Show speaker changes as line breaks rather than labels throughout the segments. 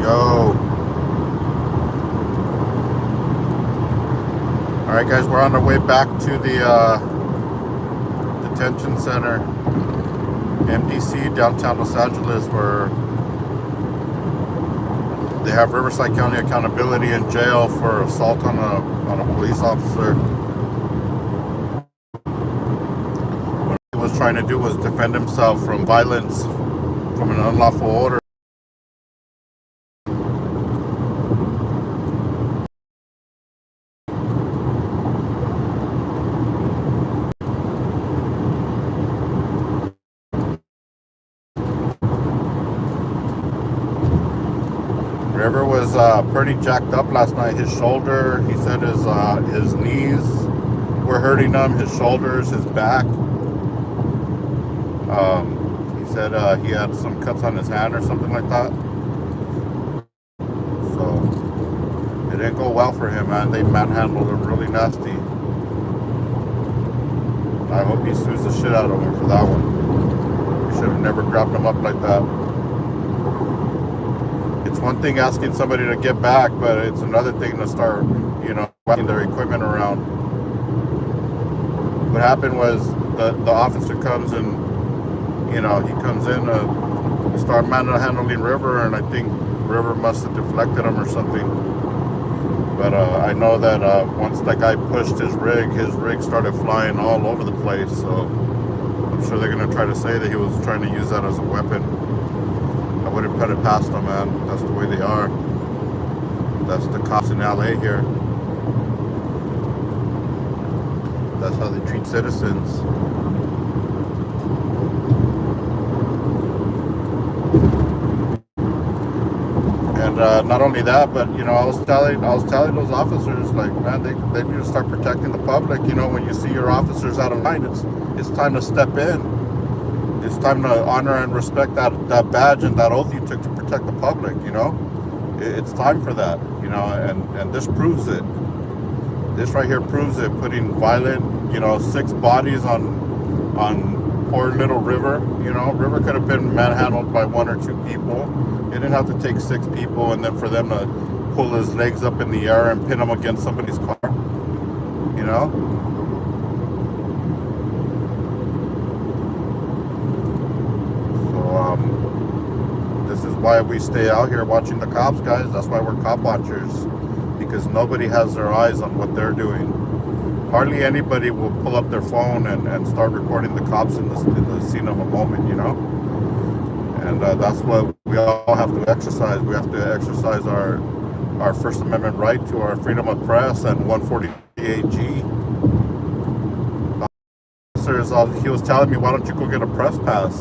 Yo. Alright guys, we're on our way back to the detention center, MDC, downtown Los Angeles, where they have Riverside County Accountability in jail for assault on a police officer. What he was trying to do was defend himself from violence, from an unlawful order. River was pretty jacked up last night. His shoulder, he said his knees were hurting him, his shoulders, his back. He said he had some cuts on his hand or something like that. So it didn't go well for him, man. They manhandled him really nasty. I hope he sues the shit out of him for that one. He should have never grabbed him up like that. It's one thing asking somebody to get back, but it's another thing to start, whacking their equipment around. What happened was the officer comes and, he comes in to start manhandling River, and I think River must have deflected him or something. But I know that once that guy pushed his rig started flying all over the place, so I'm sure they're going to try to say that he was trying to use that as a weapon. I wouldn't put it past them, man. That's the way they are. That's the cops in LA here. That's how they treat citizens. And not only that, but I was telling those officers, like, man, they need to start protecting the public. When you see your officers out of line, it's time to step in. It's time to honor and respect that badge and that oath you took to protect the public. It's time for that. And this proves it. This right here proves it. Putting violent, 6 bodies on poor little River. River could have been manhandled by 1 or 2 people. It didn't have to take 6 people and then for them to pull his legs up in the air and pin him against somebody's car. This is why we stay out here watching the cops, guys. That's why we're cop watchers, because nobody has their eyes on what they're doing. Hardly anybody will pull up their phone and start recording the cops in the scene of a moment, And that's what we all have to exercise. We have to exercise our First Amendment right to our freedom of press and 148G. He was telling me, why don't you go get a press pass?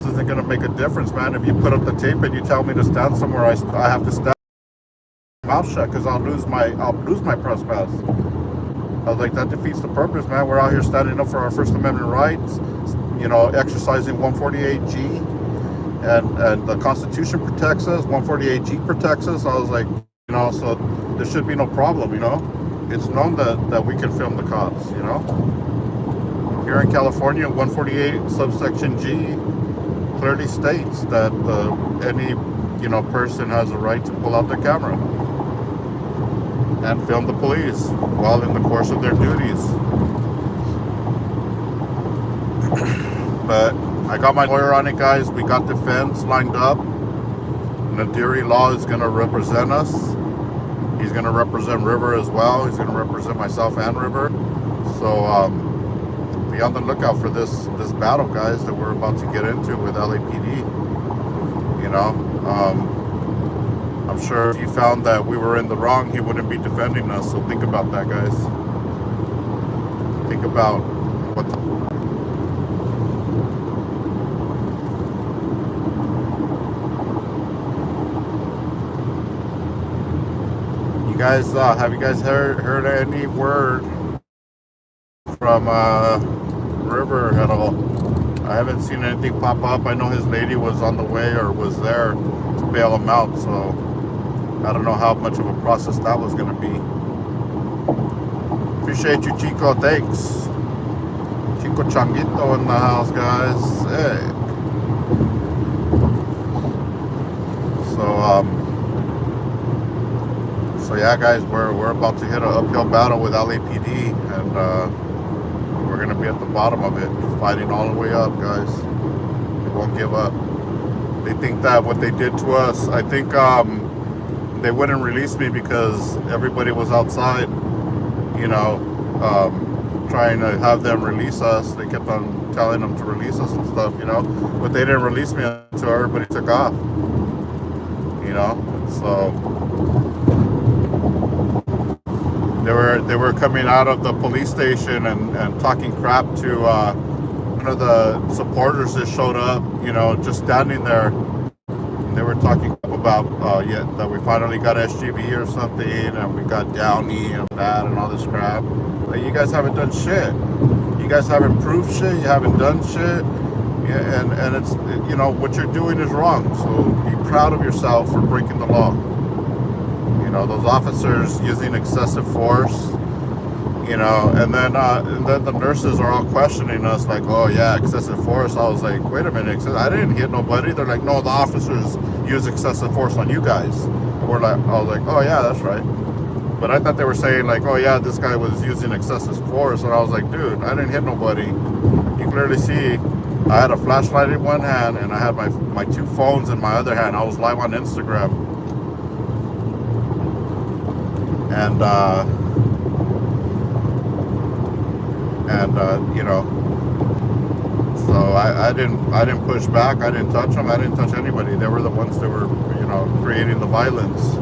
This isn't going to make a difference, man. If you put up the tape and you tell me to stand somewhere, I have to stand mouth shut because I'll lose my press pass. I was like, that defeats the purpose, man. We're out here standing up for our First Amendment rights, exercising 148G, and the Constitution protects us. 148G protects us. I was like, so there should be no problem, It's known that we can film the cops, Here in California, 148 subsection G clearly states that any person has a right to pull out their camera and film the police while in the course of their duties. But I got my lawyer on it, guys. We got defense lined up. Nadiri Law is going to represent us. He's going to represent River as well. He's going to represent myself and River. So be on the lookout for this battle, guys, that we're about to get into with LAPD. I'm sure if he found that we were in the wrong, he wouldn't be defending us. So think about that, guys. Think about what you guys have you guys heard any word from River at all? I haven't seen anything pop up. I know his lady was on the way or was there to bail him out, so I don't know how much of a process that was going to be. Appreciate you, Chico. Thanks. Chico Changuito in the house, guys. Hey. So So yeah, guys, we're about to hit an uphill battle with LAPD, and we're gonna be at the bottom of it, fighting all the way up, guys. We won't give up. They think that what they did to us, I think they wouldn't release me because everybody was outside, you know, trying to have them release us. They kept on telling them to release us and stuff, you know, but they didn't release me until everybody took off, you know. So they were coming out of the police station and talking crap to one of the supporters that showed up, you know, just standing there. They were talking about yeah, that we finally got SGV or something, and we got Downey and that and all this crap. Like, you guys haven't done shit. You guys haven't proved shit. You haven't done shit. Yeah, and it's, you know, what you're doing is wrong. So be proud of yourself for breaking the law. You know, those officers using excessive force. You know, and then the nurses are all questioning us, like, oh yeah, excessive force. I was like, wait a minute, I didn't hit nobody. They're like, no, the officers use excessive force on you guys. And we're like, I was like, oh yeah, that's right. But I thought they were saying like, oh yeah, this guy was using excessive force, and I was like, dude, I didn't hit nobody. You clearly see, I had a flashlight in one hand and I had my two phones in my other hand. I was live on Instagram, and you know, so I didn't push back. I didn't touch them. I didn't touch anybody. They were the ones that were, you know, creating the violence.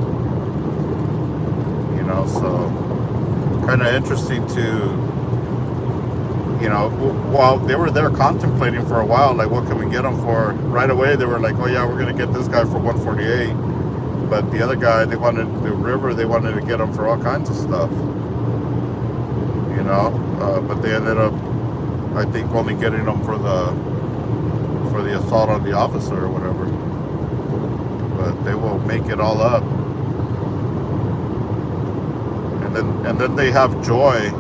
You know, so kind of interesting to, you know, while they were there contemplating for a while, like, what can we get them for? Right away, they were like, oh yeah, we're gonna get this guy for 148. But the other guy, they wanted the river. They wanted to get him for all kinds of stuff. You know, but they ended up, I think, only getting them for the assault on the officer or whatever. But they will make it all up, and then they have joy.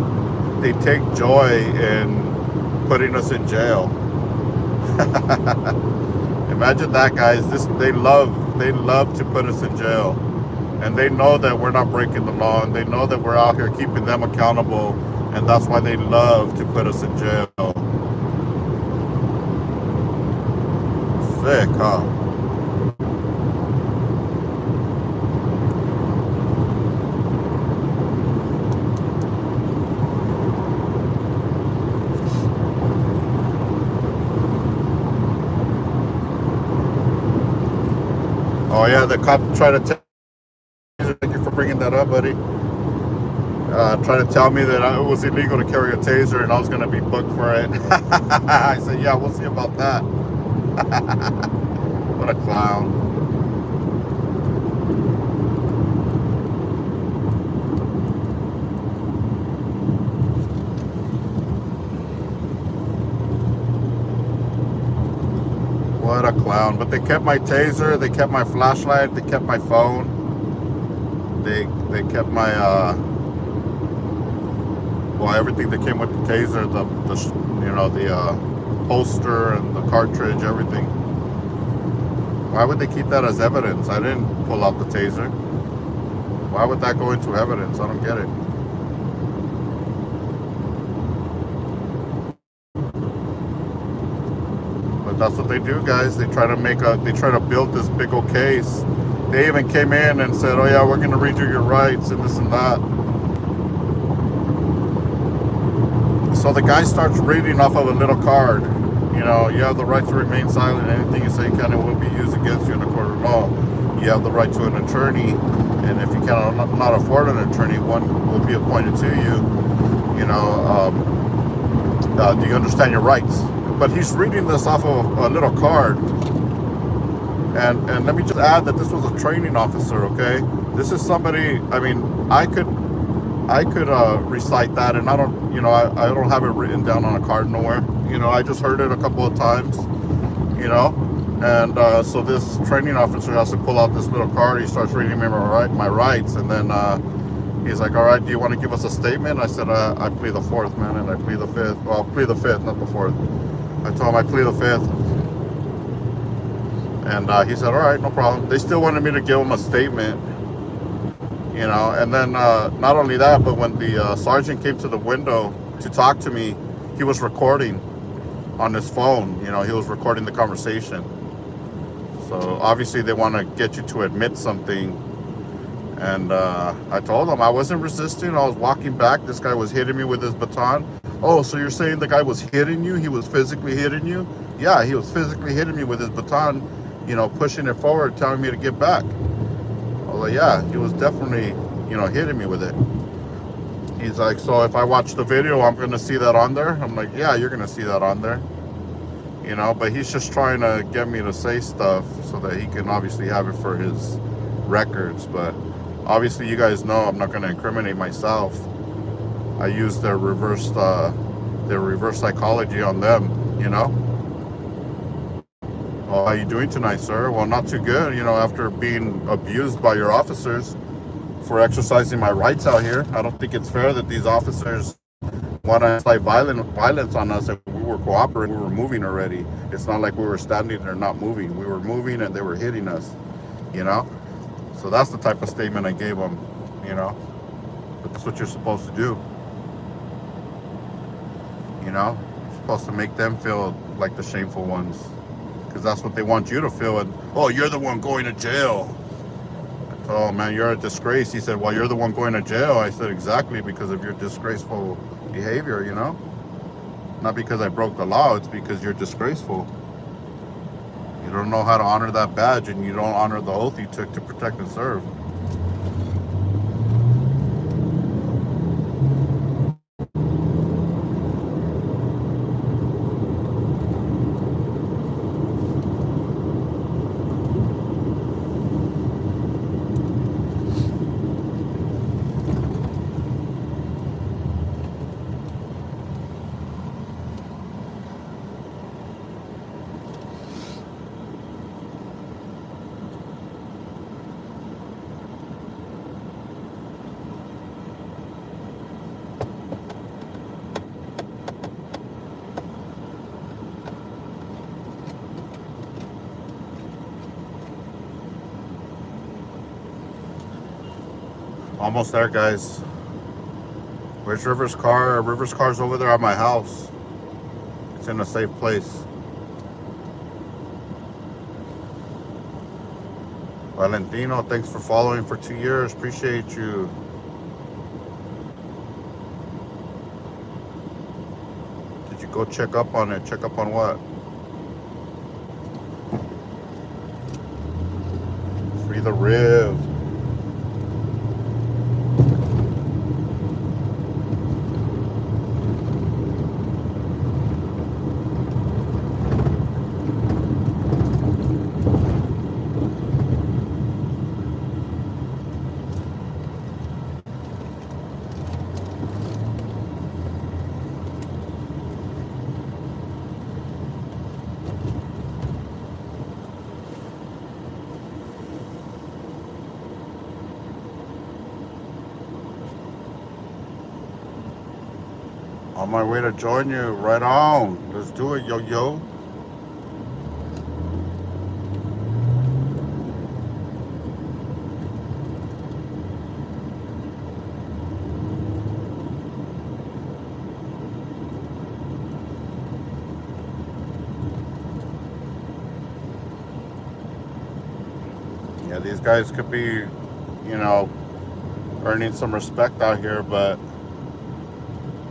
They take joy in putting us in jail. Imagine that, guys. They love to put us in jail, and they know that we're not breaking the law, and they know that we're out here keeping them accountable. And that's why they love to put us in jail. Sick, huh? Oh yeah, the cop tried to tell me, thank you for bringing that up, buddy. Trying to tell me that it was illegal to carry a taser and I was going to be booked for it. I said, yeah, we'll see about that. What a clown. What a clown. But they kept my taser, they kept my flashlight, they kept my phone. They kept my well, everything that came with the taser, the you know, the holster and the cartridge, everything. Why would they keep that as evidence? I didn't pull out the taser. Why would that go into evidence? I don't get it. But that's what they do, guys. They try to build this big old case. They even came in and said, oh yeah, we're going to read you your rights and this and that. So the guy starts reading off of a little card. You know, you have the right to remain silent. Anything you say can and will be used against you in a court of law. You have the right to an attorney, and if you cannot afford an attorney, one will be appointed to you. You know, do you understand your rights? But he's reading this off of a little card. And let me just add that this was a training officer, okay? This is somebody, I mean, I could recite that, and I don't, you know, I don't have it written down on a card nowhere. You know, I just heard it a couple of times, you know, and so this training officer has to pull out this little card. He starts reading me my rights, and then he's like, all right, do you want to give us a statement? I said, I plead the fourth, man, and I plead the fifth. Well, I plead the fifth, not the fourth. I told him I plead the fifth. And he said, all right, no problem. They still wanted me to give them a statement, you know. And then not only that, but when the sergeant came to the window to talk to me, he was recording on his phone. You know, he was recording the conversation. So obviously they want to get you to admit something. And I told him I wasn't resisting. I was walking back. This guy was hitting me with his baton. Oh, so you're saying the guy was hitting you? He was physically hitting you? Yeah, he was physically hitting me with his baton, you know, pushing it forward, telling me to get back. I was like, yeah, he was definitely, you know, hitting me with it. He's like, so if I watch the video, I'm going to see that on there? I'm like, yeah, you're going to see that on there. You know, but he's just trying to get me to say stuff so that he can obviously have it for his records. But obviously, you guys know I'm not going to incriminate myself. I use their reverse psychology on them, you know. Well, how you doing tonight, sir? Well, not too good, you know, after being abused by your officers for exercising my rights out here. I don't think it's fair that these officers want to incite violence on us if we were cooperating. We were moving already. It's not like we were standing there not moving. We were moving and they were hitting us, you know. So that's the type of statement I gave them, you know. But that's what you're supposed to do. You know, you're supposed to make them feel like the shameful ones, because that's what they want you to feel. And oh, you're the one going to jail. Oh man, you're a disgrace. He said, well, you're the one going to jail. I said, exactly, because of your disgraceful behavior, you know. Not because I broke the law, it's because you're disgraceful. You don't know how to honor that badge, and you don't honor the oath you took to protect and serve. Almost there, guys. Where's River's car? River's car's over there at my house. It's in a safe place. Valentino, thanks for following for 2 years. Appreciate you. Did you go check up on it? Check up on what? Free the Riv. On my way to join you. Right on. Let's do it, yo. Yeah, these guys could be, you know, earning some respect out here, but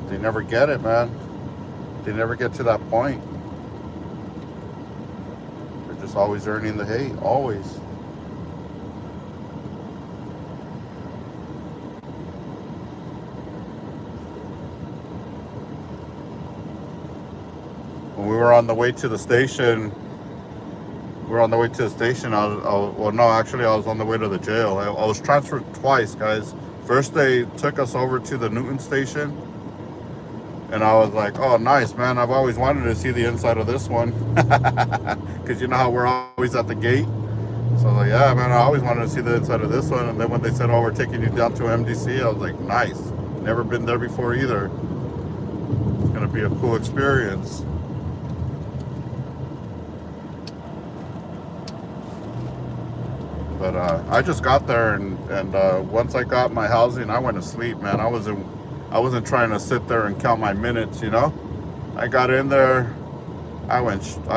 they never get it, man. They never get to that point. They're just always earning the hate, always. When we were on the way to the station, well, no, actually, I was on the way to the jail. I was transferred twice, guys. First, they took us over to the Newton station. And I was like, oh, nice, man. I've always wanted to see the inside of this one. Because you know how we're always at the gate? So I was like, yeah, man, I always wanted to see the inside of this one. And then when they said, oh, we're taking you down to MDC, I was like, nice. Never been there before either. It's going to be a cool experience. But I just got there, and once I got my housing, I went to sleep, man. I wasn't trying to sit there and count my minutes, you know. I got in there, I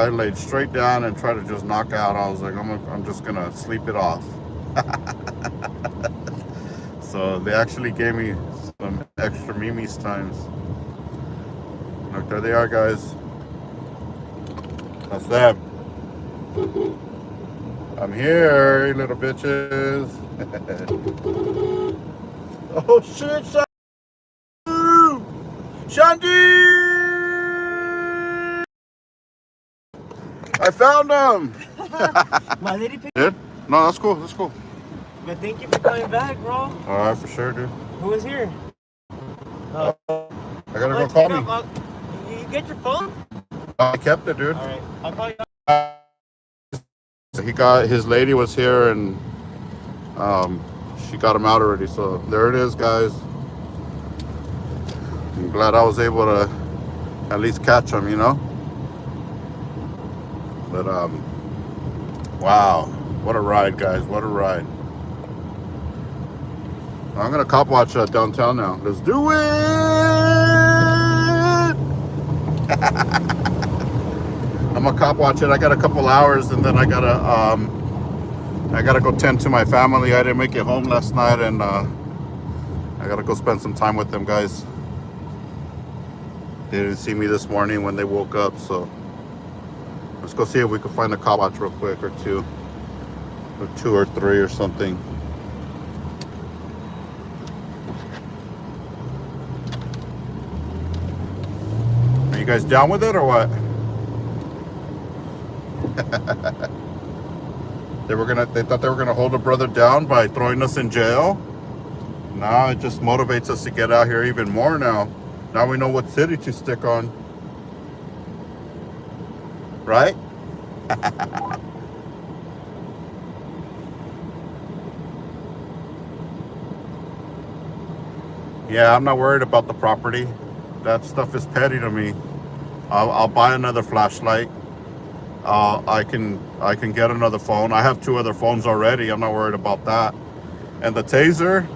laid straight down and tried to just knock out. I was like, I'm just gonna sleep it off. So they actually gave me some extra Mimi's times. Look, there they are, guys. That's them. I'm here, you little bitches. Oh shit, Shandy! I found them.
My lady picked.
Dude? No, that's cool. That's cool.
But thank you for coming back, bro.
All right, for sure, dude.
Who was here?
I gotta go call me.
You get your phone?
I kept it, dude.
All right, I'll call you.
His lady was here, and she got him out already. So there it is, guys. I'm glad I was able to at least catch him, you know. But wow, what a ride, guys! What a ride. I'm gonna cop watch downtown now. Let's do it! I'm gonna cop watch it. I got a couple hours, and then I gotta go tend to my family. I didn't make it home last night, and I gotta go spend some time with them, guys. They didn't see me this morning when they woke up, so let's go see if we can find a cop watch real quick, or two or three or something. Are you guys down with it or what? They thought they were gonna hold a brother down by throwing us in jail. Now it just motivates us to get out here even more now. Now we know what city to stick on. Right? Yeah, I'm not worried about the property. That stuff is petty to me. I'll buy another flashlight. I can get another phone. I have 2 other phones already. I'm not worried about that. And the taser,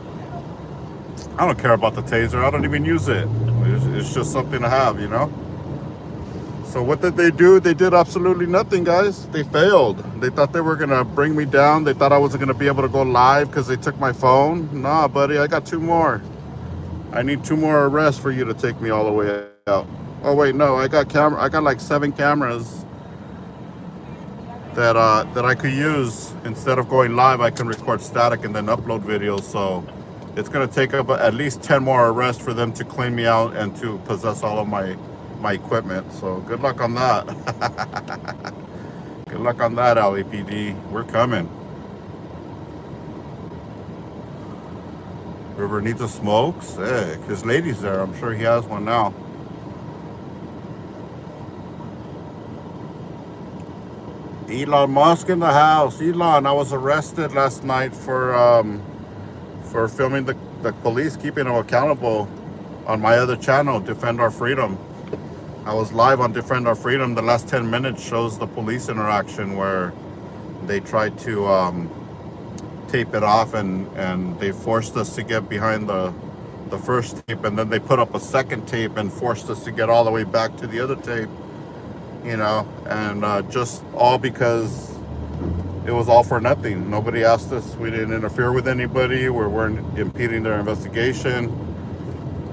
I don't care about the taser. I don't even use it. It's just something to have, you know. So what did they do? They did absolutely nothing, guys. They failed. They thought they were gonna bring me down. They thought I wasn't gonna be able to go live because they took my phone. Nah, buddy, I got 2 more. I need 2 more arrests for you to take me all the way out. Oh wait, no, I got like 7 cameras that I could use. Instead of going live, I can record static and then upload videos. So it's gonna take up at least 10 more arrests for them to clean me out and to possess all of my equipment. So good luck on that. Good luck on that, LAPD. We're coming. River needs a smoke? Sick. His lady's there. I'm sure he has one now. Elon Musk in the house. Elon, I was arrested last night for filming the police, keeping them accountable on my other channel, Defend Our Freedom. I was live on Defend Our Freedom. The last 10 minutes shows the police interaction where they tried to tape it off, and they forced us to get behind the first tape, and then they put up a second tape and forced us to get all the way back to the other tape, you know, and just all because it was all for nothing. Nobody asked us. We didn't interfere with anybody. We weren't impeding their investigation.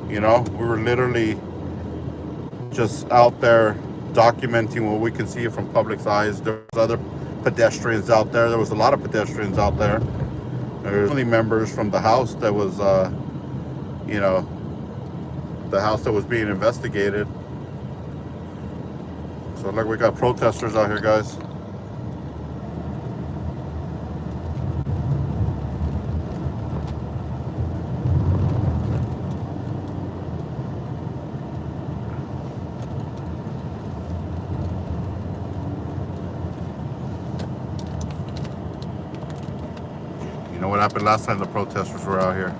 You know, we were literally just out there documenting what we can see from public's eyes. There was other pedestrians out there. There was a lot of pedestrians out there. There's only members from the house that was, you know, the house that was being investigated. So look, we got protesters out here, guys. You know what happened last time the protesters were out here?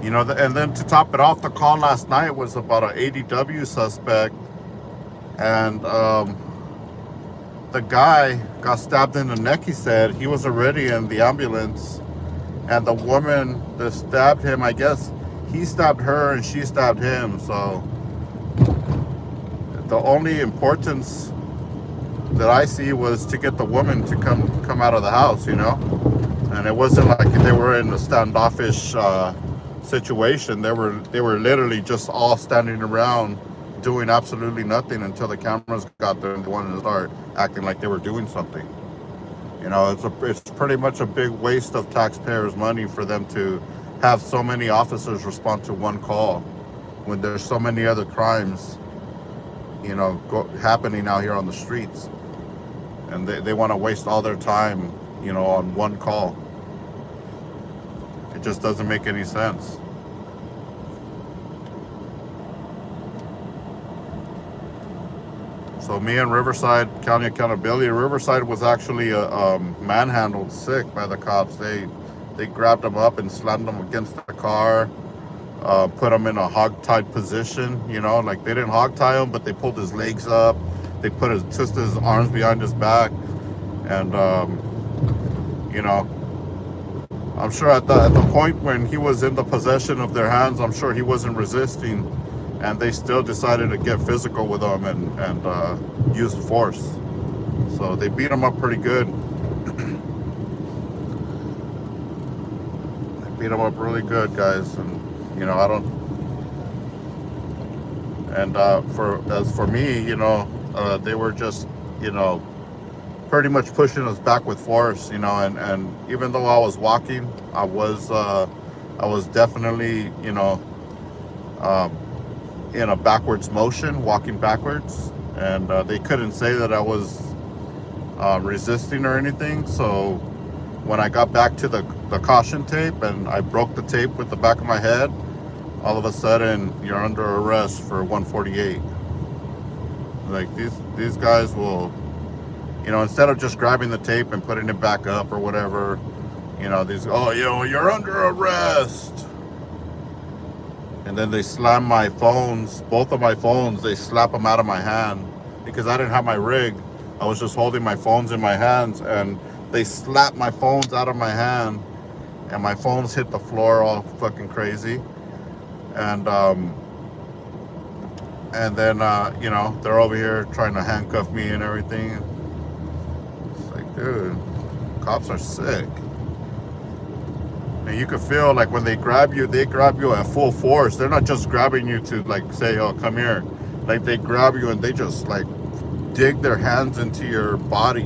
You know, and then to top it off, the call last night was about an ADW suspect And the guy got stabbed in the neck. He said he was already in the ambulance, and the woman that stabbed him, I guess he stabbed her and she stabbed him. So the only importance that I see was to get the woman to come out of the house, and it wasn't like they were in a standoffish situation. They were literally just all standing around doing absolutely nothing until the cameras got there and they wanted to start acting like they were doing something. It's pretty much a big waste of taxpayers' money for them to have so many officers respond to one call when there's so many other crimes, happening out here on the streets, and they want to waste all their time, on one call. It just doesn't make any sense. So me and Riverside County Accountability, Riverside was actually manhandled sick by the cops. They grabbed him up and slammed him against the car, put him in a hog-tied position. Like they didn't hog-tie him, but they pulled his legs up. They twisted his arms behind his back, and I'm sure at the point when he was in the possession of their hands, I'm sure he wasn't resisting, and they still decided to get physical with him and use force. So they beat him up pretty good. They beat him up really good, guys, and I don't. And as for me, they were just, pretty much pushing us back with force, and even though I was walking, I was definitely, in a backwards motion, walking backwards, and they couldn't say that I was resisting or anything. So when I got back to the caution tape and I broke the tape with the back of my head, all of a sudden you're under arrest for 148. Like these guys will, instead of just grabbing the tape and putting it back up or whatever, you're under arrest. And then they slam my phones, both of my phones, they slap them out of my hand because I didn't have my rig. I was just holding my phones in my hands, and they slapped my phones out of my hand, and my phones hit the floor all fucking crazy. And then, they're over here trying to handcuff me and everything. It's like, dude, cops are sick. And you can feel like when they grab you at full force. They're not just grabbing you to like say, oh, come here. Like they grab you and they just like dig their hands into your body,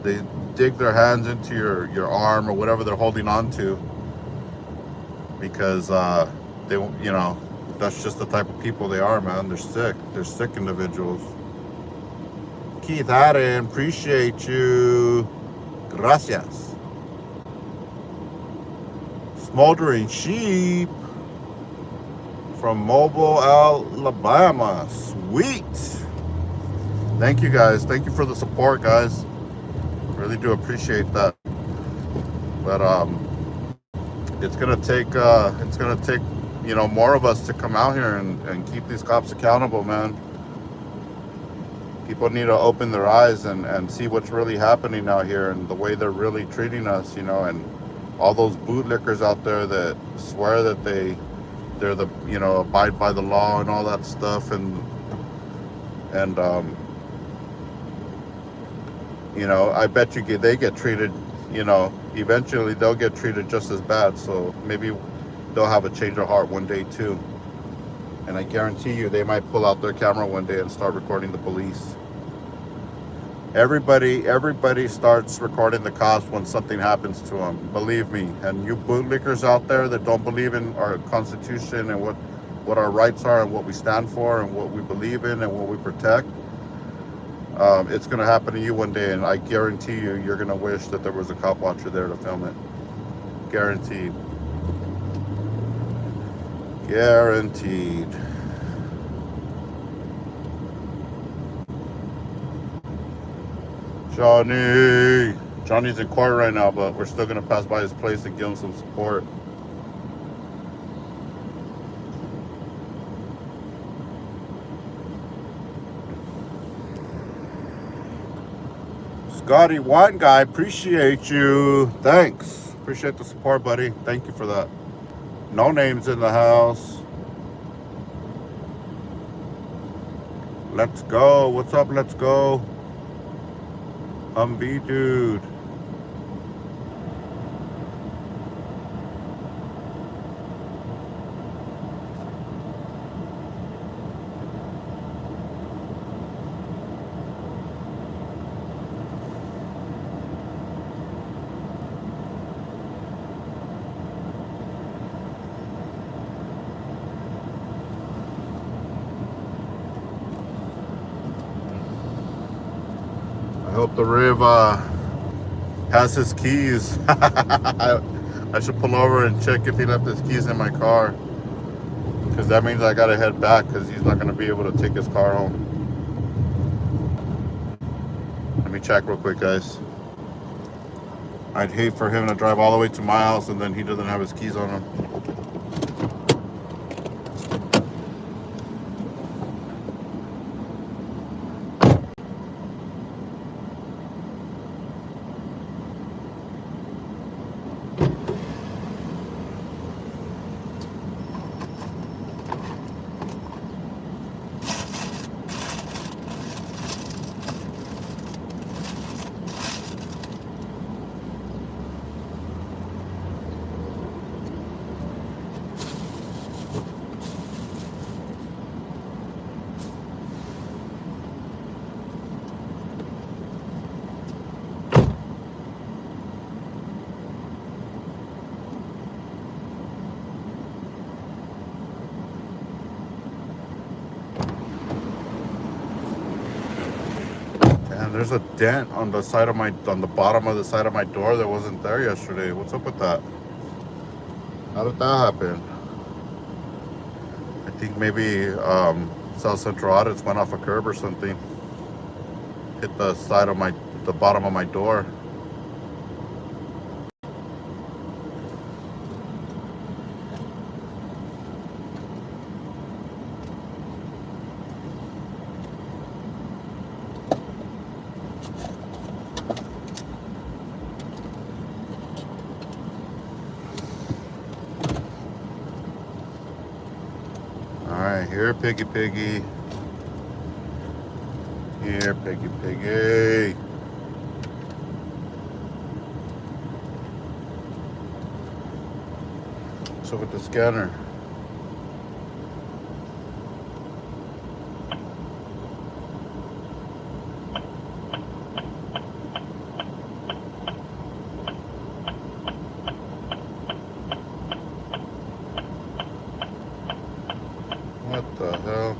They dig their hands into your arm or whatever they're holding on to. Because, that's just the type of people they are, man. They're sick. They're sick individuals. Keith Haddon, appreciate you. Gracias. Smoldering Sheep from Mobile, Alabama. Sweet. Thank you, guys. Thank you for the support, guys. Really do appreciate that. But it's gonna take more of us to come out here and keep these cops accountable, man. People need to open their eyes and see what's really happening out here and the way they're really treating us, and all those bootlickers out there that swear that they're the, abide by the law and all that stuff, and I bet you they get treated, eventually they'll get treated just as bad. So maybe they'll have a change of heart one day too. And I guarantee you they might pull out their camera one day and start recording the police. Everybody starts recording the cops when something happens to them. Believe me. And you bootlickers out there that don't believe in our Constitution and what our rights are and what we stand for and what we believe in and what we protect, it's going to happen to you one day. And I guarantee you're going to wish that there was a cop watcher there to film it. Guaranteed. Guaranteed. Johnny's in court right now, but we're still gonna pass by his place and give him some support. Scotty Wine Guy, appreciate you. Thanks. Appreciate the support, buddy. Thank you for that. No names in the house. Let's go. What's up? Let's go. Humvee dude. I hope the Riv has his keys. I should pull over and check if he left his keys in my car, because that means I gotta head back, because he's not gonna be able to take his car home. Let me check real quick, guys. I'd hate for him to drive all the way to my house and then he doesn't have his keys on him. There's a dent on the side of on the bottom of the side of my door that wasn't there yesterday. What's up with that? How did that happen? I think maybe South Central Audits went off a curb or something. Hit the side of the bottom of my door. Here, piggy, piggy. Here, piggy, piggy. So with the scanner. What the hell?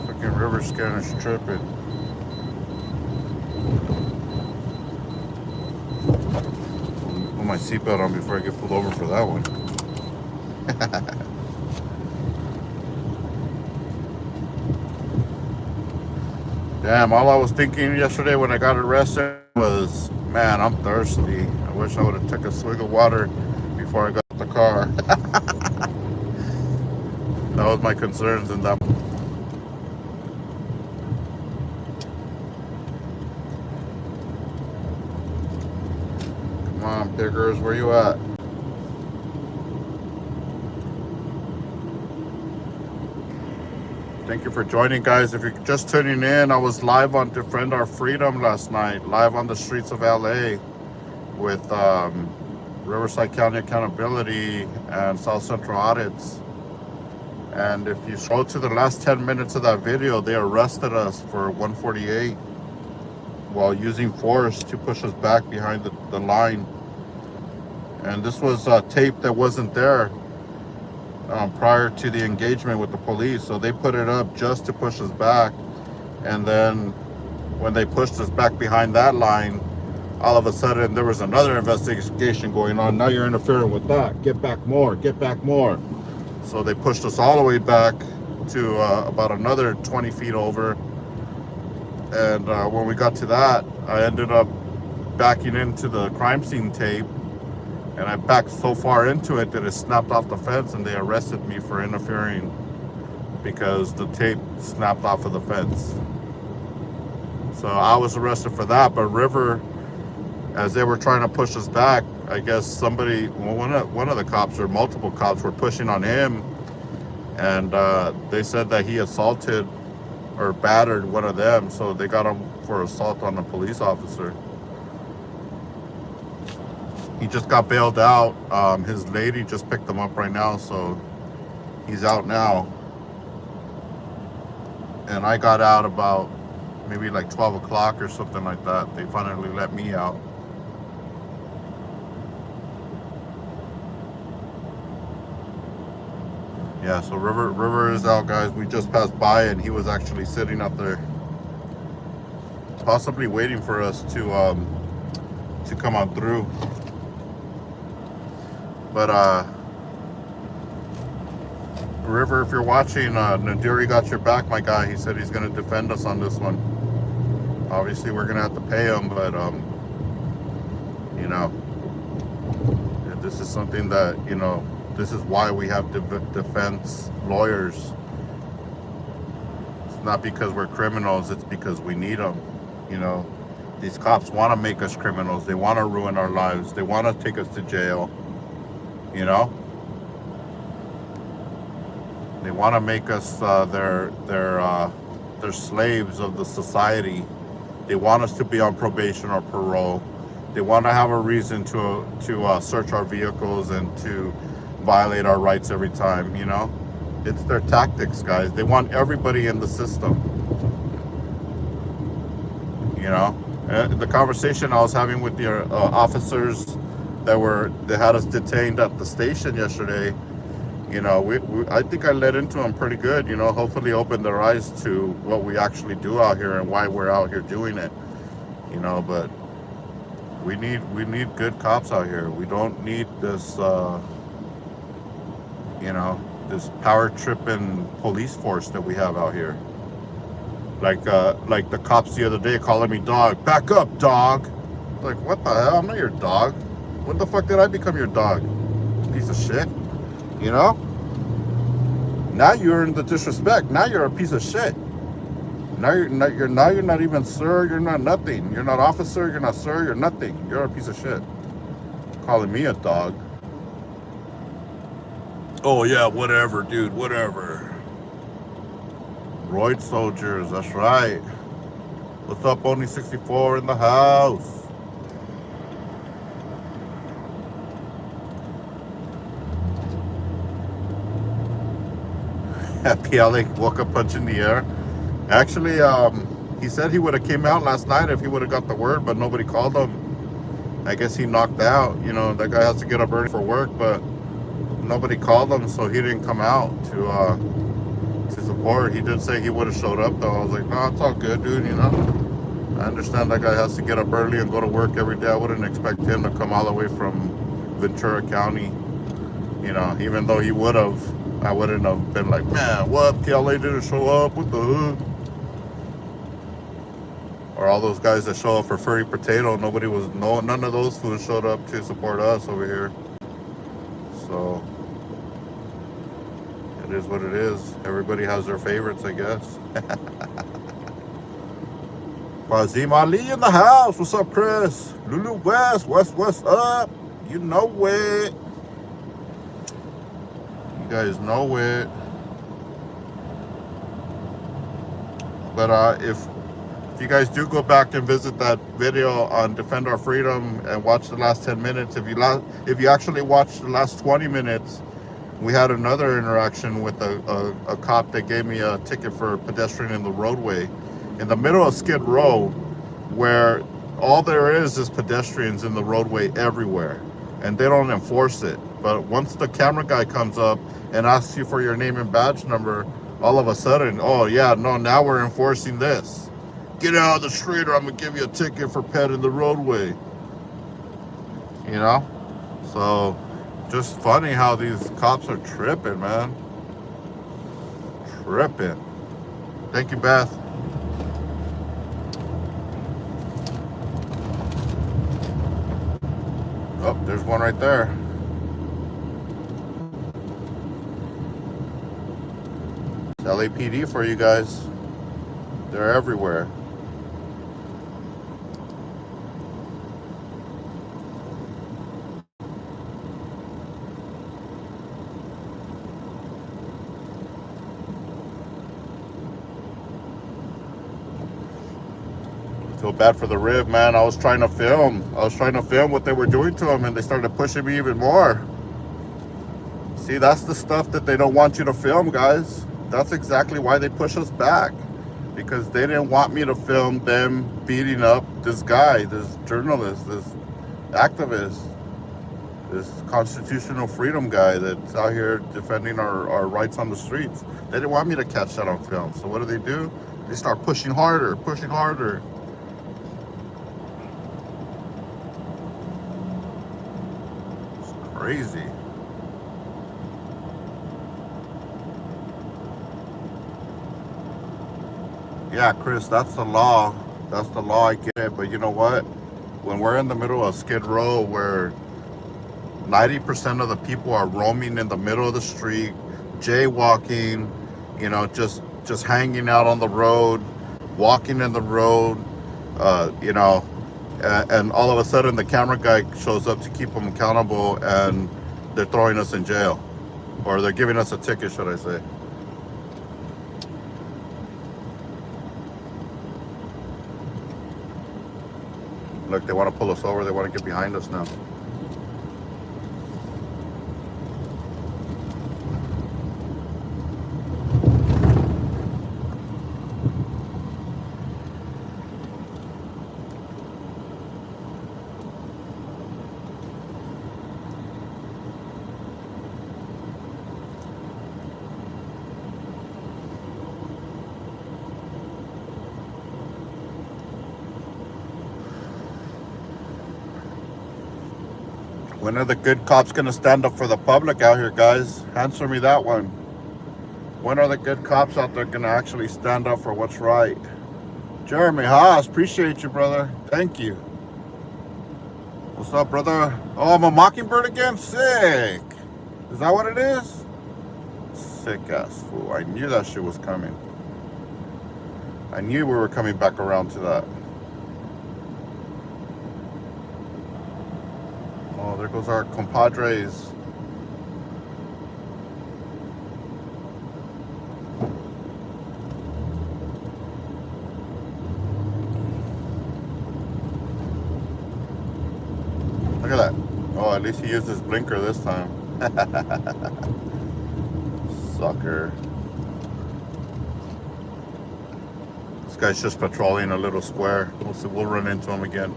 Fucking river scanner's tripping. Put my seatbelt on before I get pulled over for that one. Damn, all I was thinking yesterday when I got arrested was, man, I'm thirsty. I wish I would have took a swig of water before I got the car. That was my concerns in that. Come on, piggers, where you at? Thank you for joining, guys. If you're just tuning in, I was live on Defend Our Freedom last night, live on the streets of LA with Riverside County Accountability and South Central Audits. And if you scroll to the last 10 minutes of that video, they arrested us for 148 while using force to push us back behind the line. And this was tape that wasn't there prior to the engagement with the police. So they put it up just to push us back. And then when they pushed us back behind that line, all of a sudden there was another investigation going on. Now you're interfering with that. Get back more, get back more. So they pushed us all the way back to about another 20 feet over. And when we got to that, I ended up backing into the crime scene tape, and I backed so far into it that it snapped off the fence, and they arrested me for interfering because the tape snapped off of the fence. So I was arrested for that. But River, as they were trying to push us back, I guess somebody, well, one of the cops or multiple cops were pushing on him, and they said that he assaulted or battered one of them, so they got him for assault on a police officer. He just got bailed out. His lady just picked him up right now, so he's out now. And I got out about maybe like 12 o'clock or something like that. They finally let me out. Yeah, so River is out, guys. We just passed by and he was actually sitting up there, possibly waiting for us to come on through. But River, if you're watching, Nadiri got your back, my guy. He said he's going to defend us on this one. Obviously, we're going to have to pay him, but you know, this is something that, you know, this is why we have defense lawyers. It's not because we're criminals, it's because we need them. You know, these cops want to make us criminals. They want to ruin our lives. They want to take us to jail. You know, they want to make us their slaves of the society. They want us to be on probation or parole. They want to have a reason to search our vehicles and to violate our rights every time. You know, it's their tactics, guys. They want everybody in the system. You know, the conversation I was having with the officers that had us detained at the station yesterday, you know, I think I led into them pretty good. You know, hopefully opened their eyes to what we actually do out here and why we're out here doing it. You know, but we need good cops out here. We don't need this you know, this power tripping police force that we have out here. Like the cops the other day calling me dog. Back up, dog. Like, what the hell? I'm not your dog. When the fuck did I become your dog? Piece of shit. You know? Now you're in the disrespect. Now you're a piece of shit. Now you're not even sir. You're not nothing. You're not officer. You're not sir. You're nothing. You're a piece of shit. Calling me a dog. Oh yeah, whatever, dude. Whatever. Roid soldiers. That's right. What's up, Only 64 in the house? PLA woke up punching the air. Actually, he said he would have came out last night if he would have got the word, but nobody called him. I guess he knocked out. You know, that guy has to get up early for work, but nobody called him, so he didn't come out to support. He did say he would have showed up, though. I was like, no, it's all good, dude, you know. I understand that guy has to get up early and go to work every day. I wouldn't expect him to come all the way from Ventura County, you know, even though he would have. I wouldn't have been like, man, what? PLA didn't show up? What the hood? Or all those guys that show up for Furry Potato, none of those fools showed up to support us over here. So it is what it is. Everybody has their favorites, I guess. Fazim Ali in the house. What's up, Chris? Lulu West. What's up? You know it. You guys know it. But if you guys do go back and visit that video on Defend Our Freedom and watch the last 10 minutes, if you actually watch the last 20 minutes, we had another interaction with a cop that gave me a ticket for pedestrian in the roadway in the middle of Skid Row, where all there is pedestrians in the roadway everywhere, and they don't enforce it. But once the camera guy comes up and asks you for your name and badge number, All of a sudden, oh yeah, no, now we're enforcing this. Get out of the street or I'm gonna give you a ticket for petting the roadway. You know? So, just funny how these cops are tripping, man. Tripping. Thank you, Beth. Oh, there's one right there. It's LAPD for you guys. They're everywhere. Feel bad for the rib, man. I was trying to film what they were doing to him, and they started pushing me even more. See, that's the stuff that they don't want you to film, guys. That's exactly why they push us back, because they didn't want me to film them beating up this guy, this journalist, this activist, this constitutional freedom guy that's out here defending our rights on the streets. They didn't want me to catch that on film. So what do? They start pushing harder, pushing harder. Crazy. Yeah, Chris, that's the law. That's the law, I get it. But you know what? When we're in the middle of Skid Row where 90% of the people are roaming in the middle of the street, jaywalking, you know, just hanging out on the road, walking in the road, you know, and all of a sudden the camera guy shows up to keep them accountable and they're throwing us in jail, or they're giving us a ticket, should I say. Look, they want to pull us over. They want to get behind us now. When are the good cops going to stand up for the public out here, guys? Answer me that one. When are the good cops out there going to actually stand up for what's right? Jeremy Haas, appreciate you, brother. Thank you. What's up, brother? Oh, I'm a mockingbird again? Sick. Is that what it is? Sick ass fool. I knew that shit was coming. I knew we were coming back around to that. Oh, there goes our compadres. Look at that. Oh, at least he used his blinker this time. Sucker. This guy's just patrolling a little square. We'll see, we'll run into him again.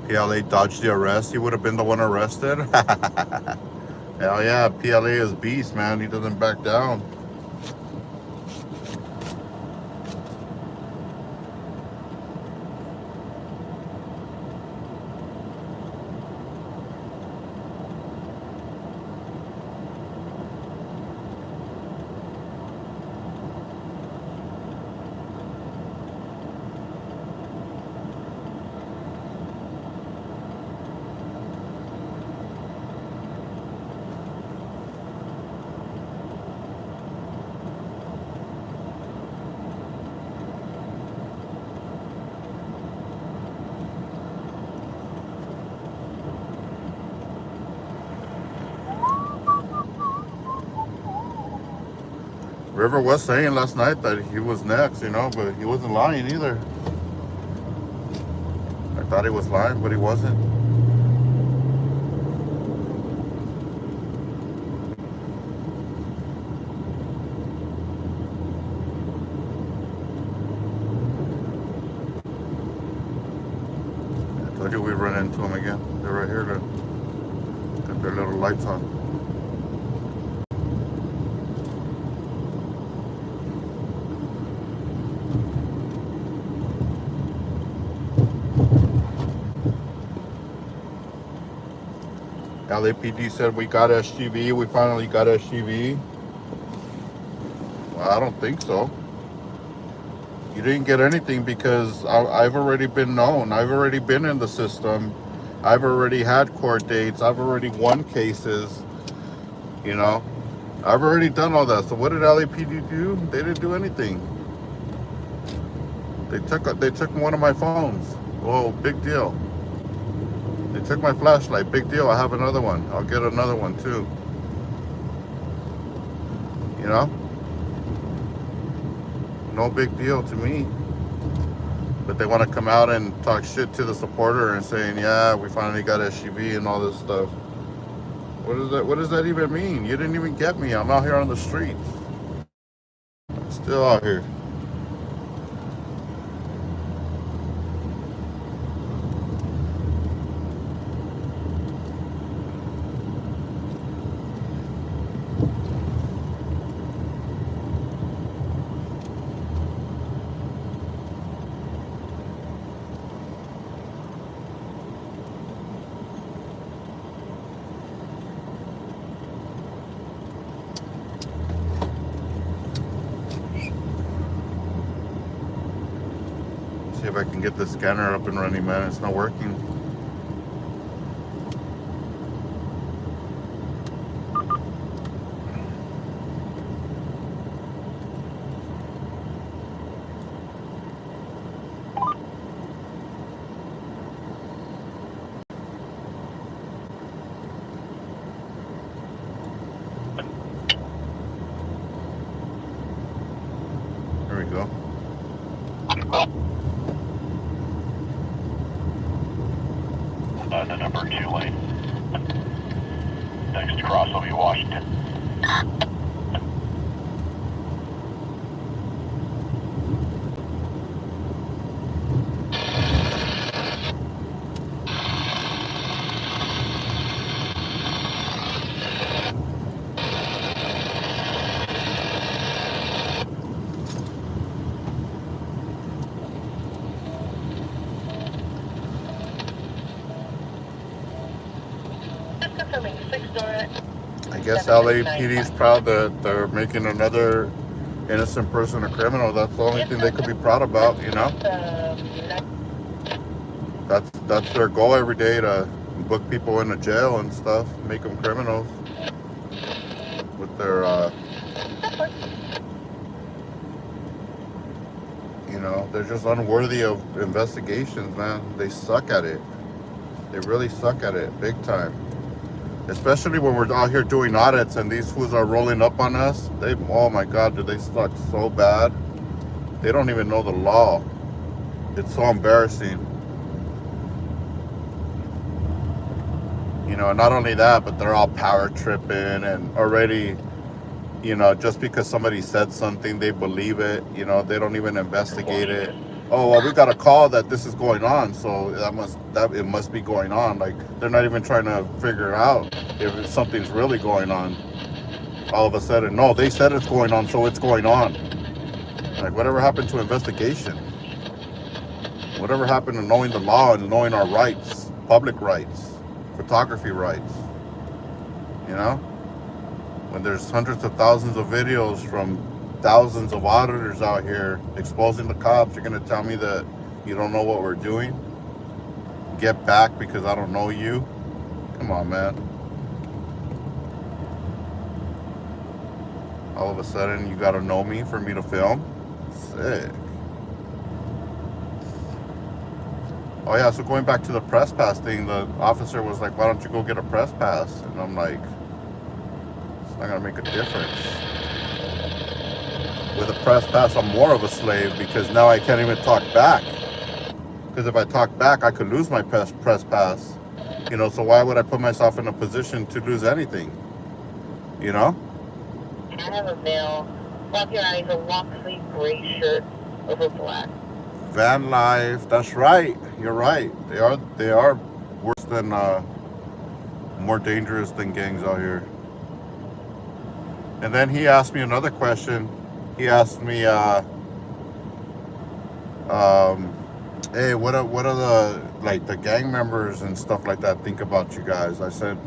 PLA dodged the arrest. He would have been the one arrested. Hell yeah, PLA is beast, man. He doesn't back down. River was saying last night that he was next, you know, but he wasn't lying either. I thought he was lying, but he wasn't. I told you we'd run into him again. They're right here. Got their little lights on. LAPD said we got SGV. We finally got SGV. Well, I don't think so. You didn't get anything because I've already been known. I've already been in the system. I've already had court dates. I've already won cases. You know, I've already done all that. So what did LAPD do? They didn't do anything. They took one of my phones. Oh, big deal. They took my flashlight. Big deal. I have another one. I'll get another one too. You know? No big deal to me. But they want to come out and talk shit to the supporter and saying, yeah, we finally got SUV and all this stuff. What does that even mean? You didn't even get me. I'm out here on the streets. I'm still out here. See if I can get the scanner up and running, man. It's not working. There we go.
The number 2 lane. Next cross will be Washington.
I guess LAPD is proud that they're making another innocent person a criminal. That's the only thing they could be proud about, you know? That's their goal every day, to book people into jail and stuff, make them criminals with their, you know, they're just unworthy of investigations, man. They suck at it. They really suck at it, big time. Especially when we're out here doing audits and these fools are rolling up on us. Oh my God, do they suck so bad? They don't even know the law. It's so embarrassing. You know, not only that, but they're all power tripping and already, you know, just because somebody said something, they believe it. You know, they don't even investigate it. Oh, well, we got a call that this is going on, so it must be going on. Like, they're not even trying to figure out if something's really going on. All of a sudden, no, they said it's going on, so it's going on. Like, whatever happened to investigation? Whatever happened to knowing the law and knowing our rights, public rights, photography rights? You know, when there's hundreds of thousands of videos from thousands of auditors out here exposing the cops, you're gonna tell me that you don't know what we're doing? Get back because I don't know you? Come on, man. All of a sudden you gotta know me for me to film? Sick. Oh yeah, so going back to the press pass thing, the officer was like, why don't you go get a press pass? And I'm like, it's not gonna make a difference. With a press pass, I'm more of a slave because now I can't even talk back. Because if I talk back, I could lose my press pass. You know, so why would I put myself in a position to lose anything? You know?
I have a male. Black your eyes, a long sleeve gray shirt over black.
Van life, that's right. You're right. They are worse than, more dangerous than gangs out here. And then he asked me another question. He asked me, hey, what are the, like, the gang members and stuff like that think about you guys? I said,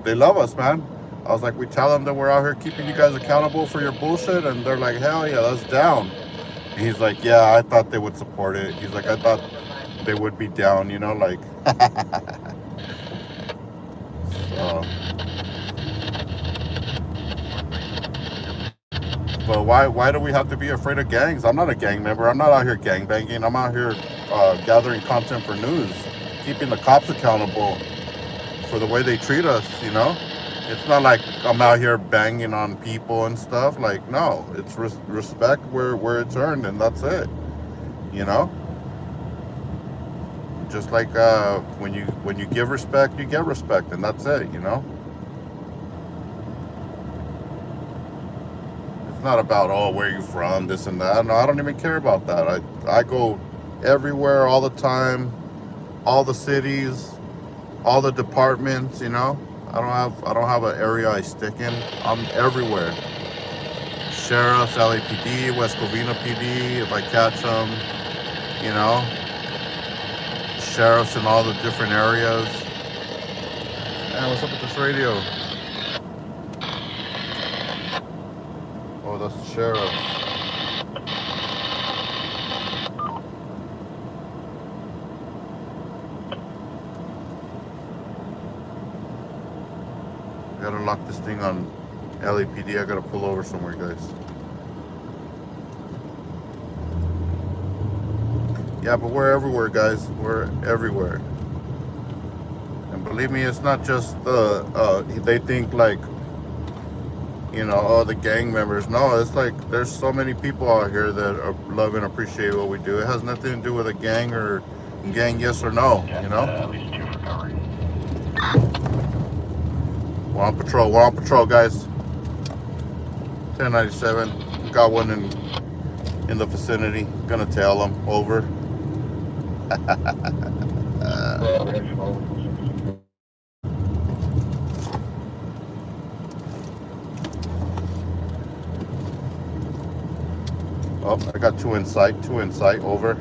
they love us, man. I was like, we tell them that we're out here keeping you guys accountable for your bullshit, and they're like, hell yeah, that's down. And he's like, yeah, I thought they would support it. He's like, I thought they would be down, you know, like. So, but why do we have to be afraid of gangs? I'm not a gang member. I'm not out here gang banging. I'm out here gathering content for news, keeping the cops accountable for the way they treat us, you know? It's not like I'm out here banging on people and stuff. Like, no, it's respect where it's earned, and that's it, you know? Just like when you give respect, you get respect, and that's it, you know? It's not about, oh, where you from, this and that. No, I don't even care about that. I go everywhere all the time, all the cities, all the departments, you know? I don't have an area I stick in. I'm everywhere. Sheriffs, LAPD, West Covina PD, if I catch them, you know? Sheriffs in all the different areas. Man, what's up with this radio? Oh, that's the sheriff. I gotta lock this thing on LAPD. I gotta pull over somewhere, guys. Yeah, but we're everywhere, guys. We're everywhere. And believe me, it's not just they think like, you know, oh, the gang members. No, it's like there's so many people out here that love and appreciate what we do. It has nothing to do with a gang or gang yes or no, you know?
At least 2 recovery.
We're on patrol, guys. 1097. Got one in the vicinity. Gonna tail them over. Oh, I got two in sight, over.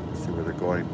Let's see where they're going.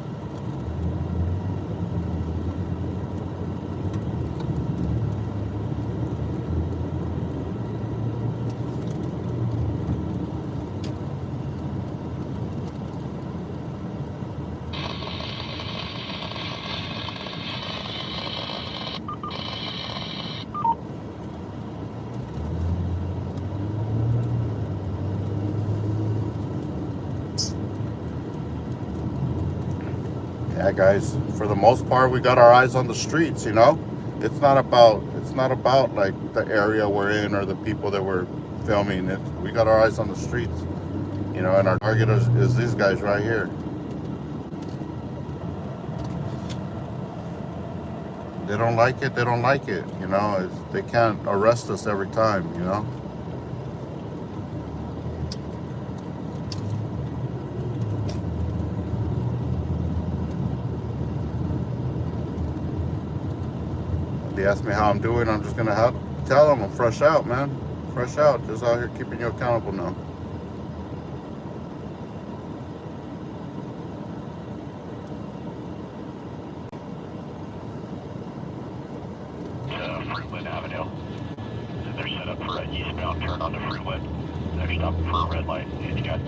Yeah, guys, for the most part, we got our eyes on the streets, you know? It's not about like the area we're in or the people that we're filming. We got our eyes on the streets, you know, and our target is these guys right here. They don't like it, you know? They can't arrest us every time, you know? They ask me how I'm doing, I'm just gonna tell them I'm fresh out, man. Fresh out, just out here keeping you accountable now.
Freeland Avenue. They're set up for an eastbound turn onto Freeland. They're stopping for a red light, and you got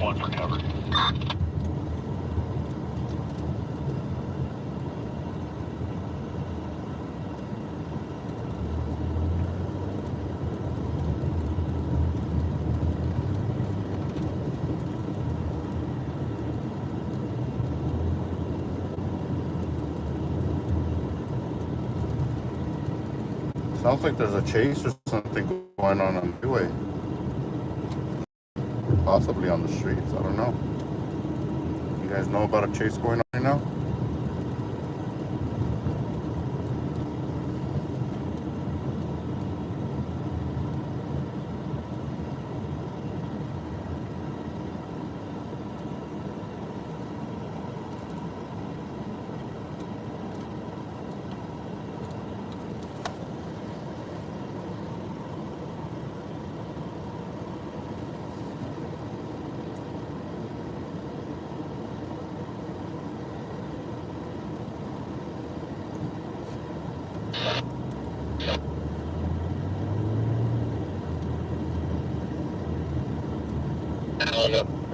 one for cover.
Sounds like there's a chase or something going on the freeway. Possibly on the streets, I don't know. You guys know about a chase going on right now?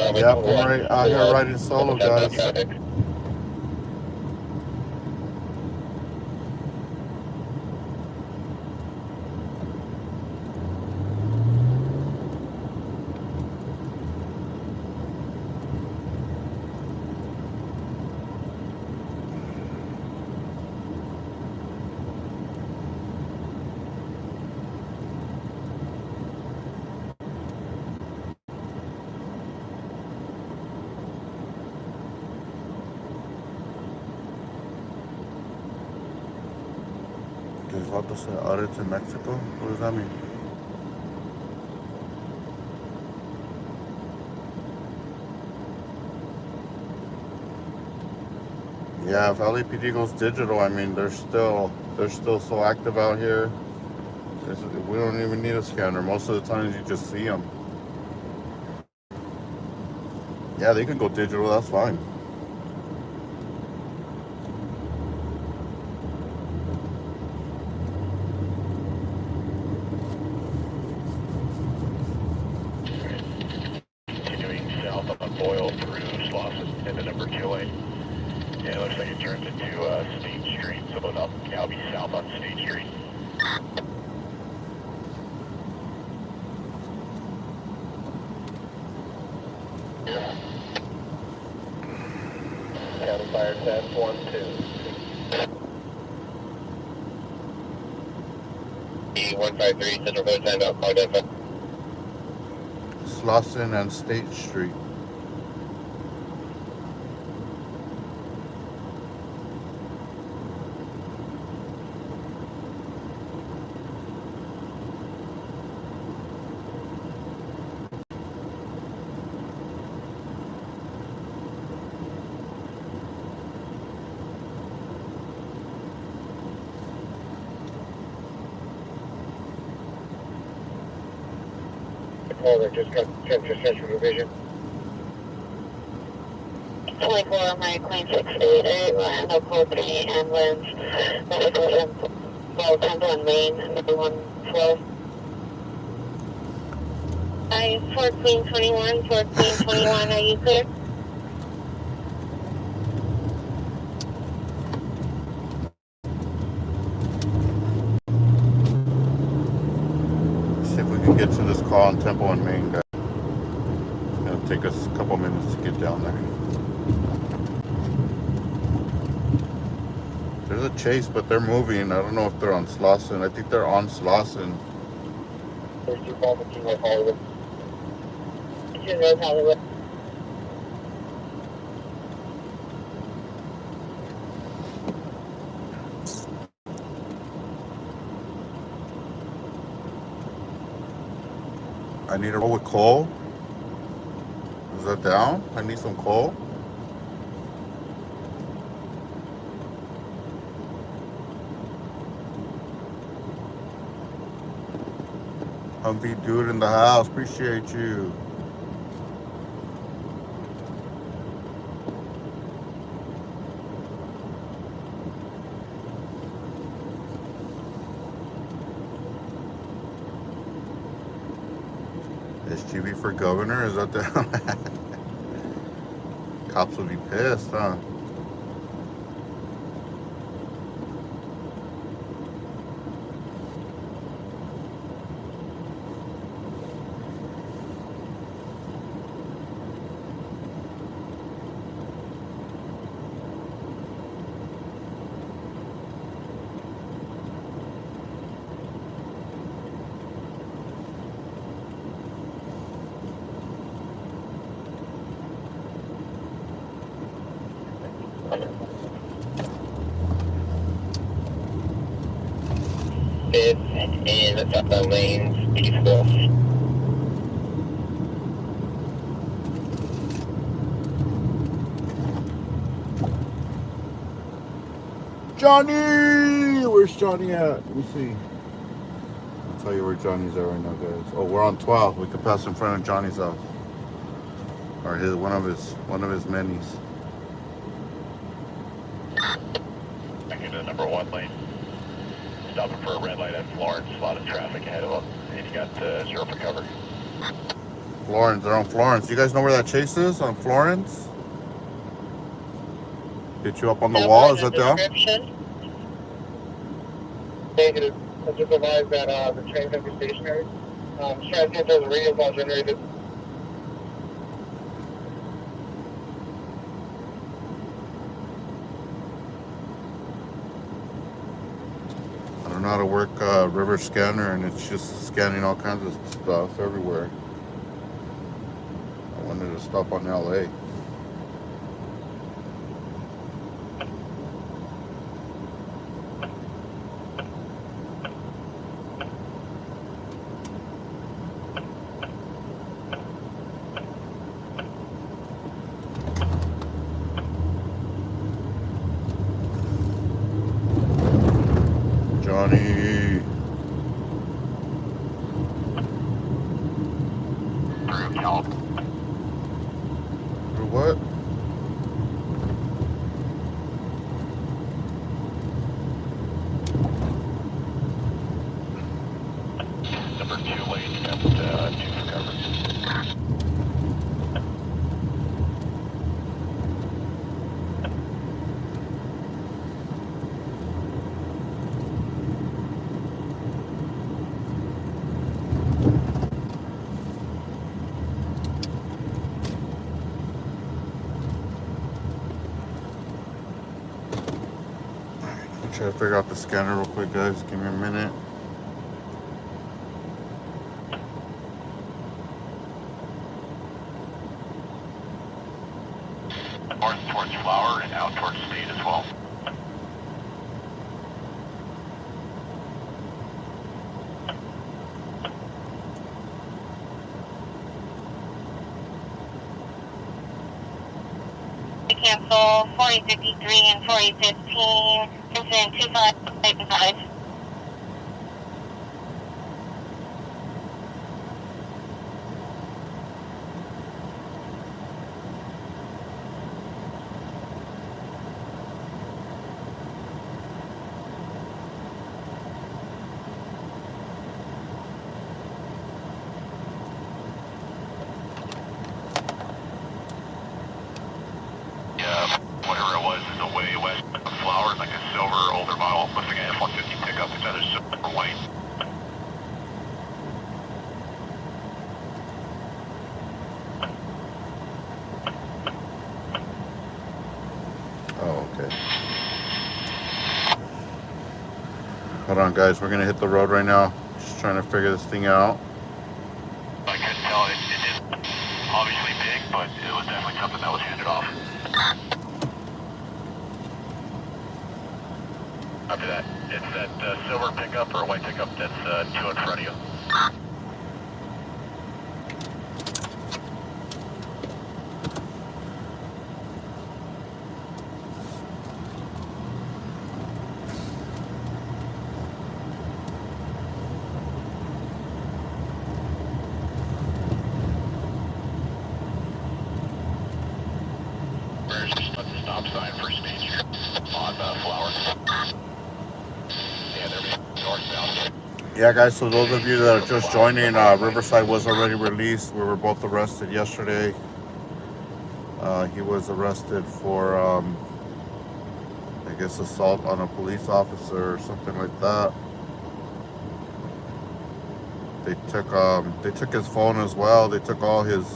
Yep, I'm right out here riding solo, guys. There's about to say audits in Mexico. What does that mean? Yeah, if LAPD goes digital, I mean, they're still so active out here. We don't even need a scanner. Most of the times you just see them. Yeah, they can go digital. That's fine.
Continuing south on Boyle through Slauson into number 2A. Yeah, it looks like it turns into State Street, so I'll be south on State Street. County Fire Test 1-2. 153 Central Coast and up, identify.
Slauson and State Street.
Caller just got sent to Central Division.
24 on my Queen 688, no code 3 ambulance, medical and well, Temple and Main, number 112. Hi, 1421, are you clear?
See if we can get to this call on Temple and Main, guys. It's gonna take us a couple minutes to get down there. There's a chase, but they're moving. I don't know if they're on Slauson. I think they're on Slauson.
There's two calls in North Hollywood.
North Hollywood.
I need a roll with coal. Is that down? I need some coal. Humvee dude in the house. Appreciate you. SGV for governor? Is that the cops will be pissed, huh?
Fifth in the southbound lanes, peaceful.
Johnny! Where's Johnny at? Let me see. I'll tell you where Johnny's at right now, guys. Oh, we're on 12. We could pass in front of Johnny's house. Or one of his minis.
Back into the number 1 lane. Stopping for a red light at Florence. A lot of traffic ahead of him. And you got 0 for cover.
Florence. They're on Florence. You guys know where that chase is? On Florence? Hit you up on the wall? Is that the
description? Negative. I just advised that the train's going to be stationary. Just trying to see if there's a radio call generated.
I don't know how to work river scanner, and it's just scanning all kinds of stuff everywhere. I wanted to stop on LA. Johnny.
Through Cal.
For what?
Number 2 lane, got 2 for cover.
Try to figure out the scanner real quick, guys. Give me a minute.
North towards Flower and out towards State as well.
Cancel 4053 and 4015. Incident 2585.
Whatever it was is away west of Flower, like a silver older model, looks like an F-150 pickup, it's either silver or white.
Oh, okay. Hold on, guys. We're gonna hit the road right now. Just trying to figure this thing out.
I couldn't tell, it is obviously big, but it was definitely something that was handed off. After that, it's that silver pickup or white pickup that's 2 in front of you. Where's just at the stop sign for State on Flower? Yeah, they're northbound.
Yeah, guys. So those of you that are just joining, Riverside was already released. We were both arrested yesterday. He was arrested for, I guess, assault on a police officer or something like that. They took his phone as well. They took all his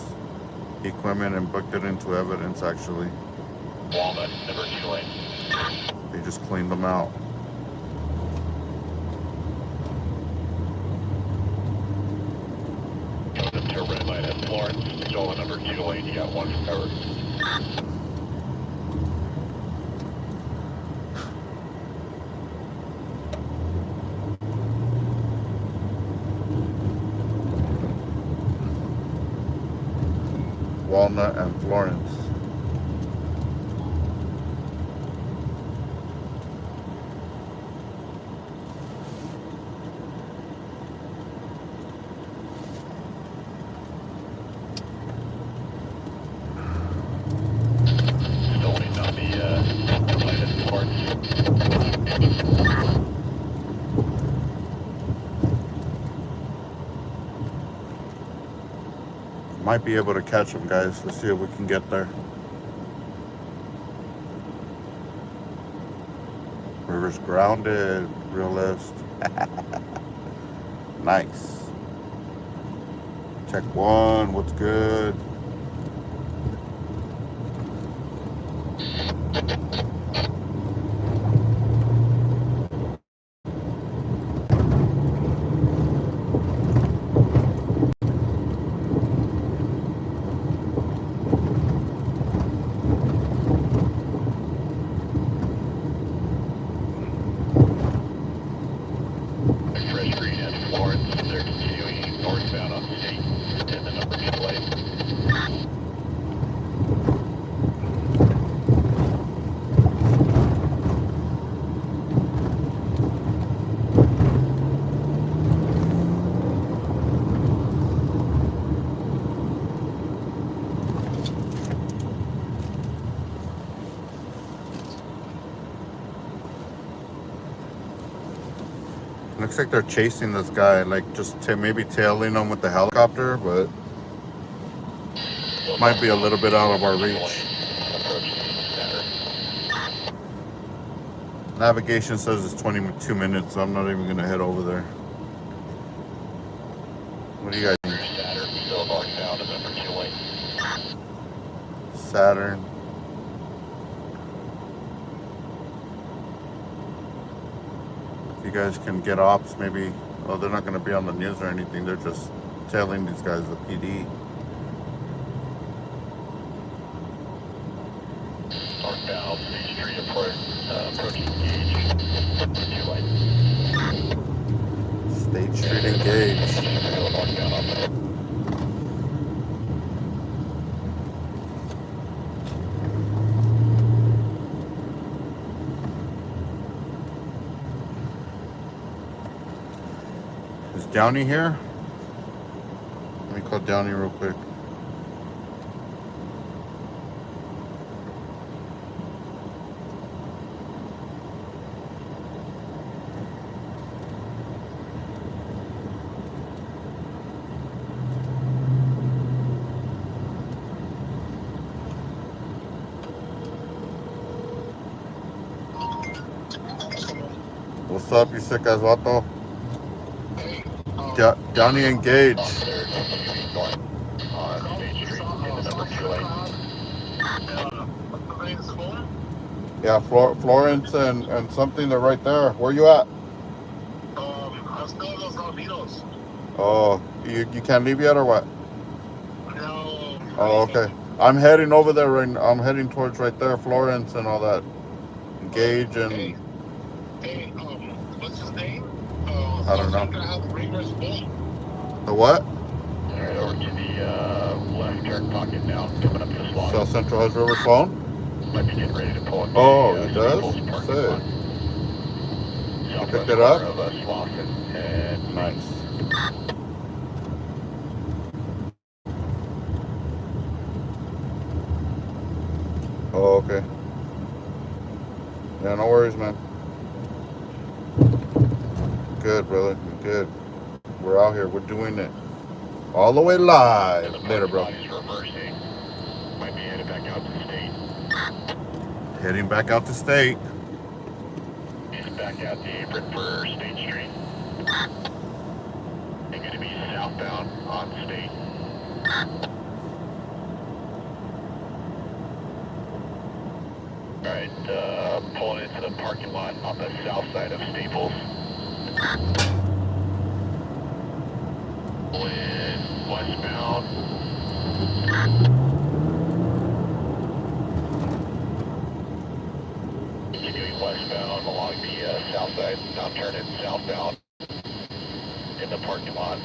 equipment and booked it into evidence. Actually,
Walnut, number 2 lane.
they just cleaned them out.
Coming up to a red light at Florence, still on number 2 lane, you got 1 for cover.
Walnut and Florence.
Still waiting on the light at Florence.
Might be able to catch him, guys. Let's see if we can get there. River's grounded, realist. Nice. Check one, what's good?
Fresh Green at Florence. They're continuing northbound on State in the number 2 lane.
Looks like they're chasing this guy, like just maybe tailing him with the helicopter, but might be a little bit out of our reach. Navigation says it's 22 minutes, so I'm not even gonna head over there. What do you guys think?
Saturn, still northbound in number 2 lane.
Saturn. If you guys can get ops, maybe. Oh, they're not gonna be on the news or anything. They're just telling these guys the PD.
Northbound State Street approaching Gage. 2 lane.
State Street engaged.
Still northbound on that.
Is Downey here? Let me call Downey real quick. What's up, you sick ass vato? Downey engaged.
Officer continuing north on State Street in the number 2 lane.
Yeah, Florence and something, they're right there. Where you at?
I'm still in Los Alamitos.
Oh, you can't leave yet or what?
No.
Oh, okay. I'm heading over there right now. I'm heading towards right there, Florence and all that. Engage and...
Hey, what's his name?
I don't know.
I'm gonna have rigorous bull.
The what?
Alright, over to the left turn pocket now, coming up this long.
South Central has River's phone?
Might be getting ready to pull into
Oh,
the,
it does?
Staples parking
Sick.
lot.
You
Southwest
picked it up?
corner of Slauson and
Nice. Oh, okay. Yeah, no worries, man. Good, brother. Good. We're out here. We're doing it. All the way live. Later, bro.
Is reversing. Might be headed back out to State.
Heading back out to State.
He's back out the apron for State Street. They're going to be southbound on State. Alright, pulling into the parking lot on the south side of Staples. Pulling westbound. Continuing westbound along the south side, now turning southbound in the parking lot.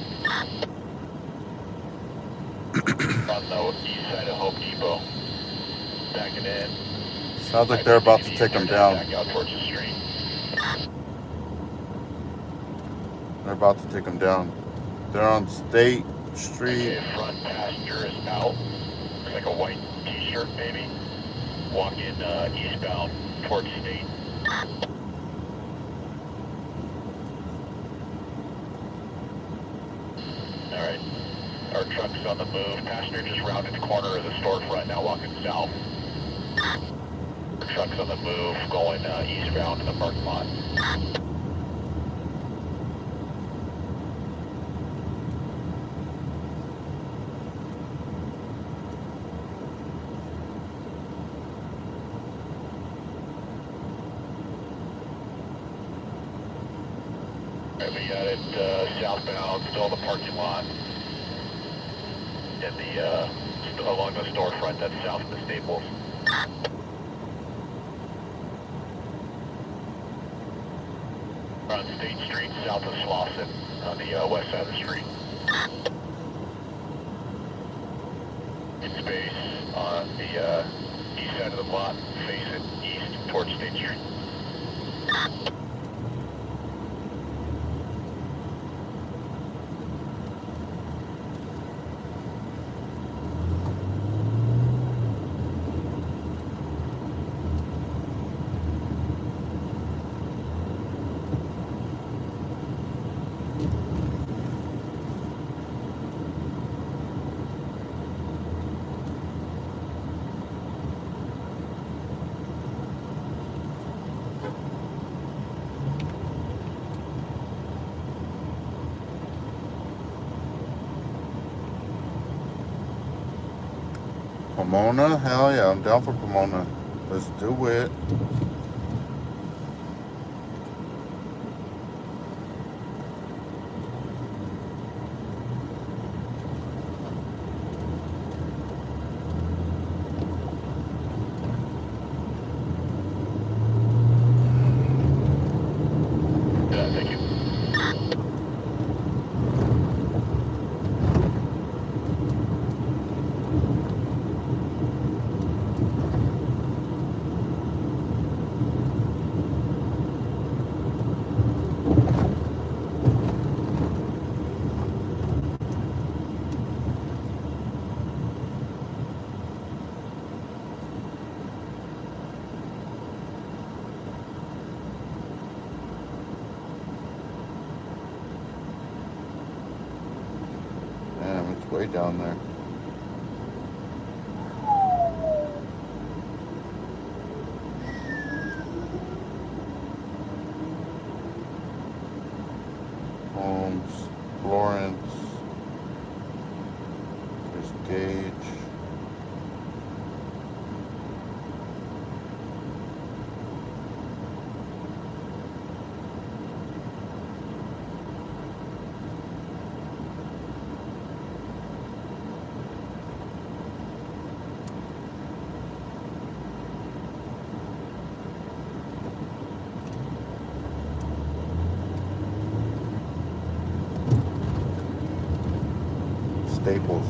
On the east side of Home Depot. Backing in.
Sounds like they're about to take them down.
Back out towards the street.
They're about to take them down. They're on State Street.
Okay, front passenger is out. Looks like a white t-shirt maybe. Walking eastbound towards State. Alright. Our truck's trucks on the move. Passenger just rounded the corner of the storefront, now walking south. Trucks on the move, going eastbound in the parking lot. We got it southbound, still in the parking lot. In the along the storefront that's south of the Staples. On State Street, south of Slauson, on the west side of the street. In space on the east side of the lot, facing east towards State Street.
Pomona? Hell yeah, I'm down for Pomona. Let's do it.
Yeah, thank you.
Damn, it's way down there. Holmes, Florence, there's Gage. Staples.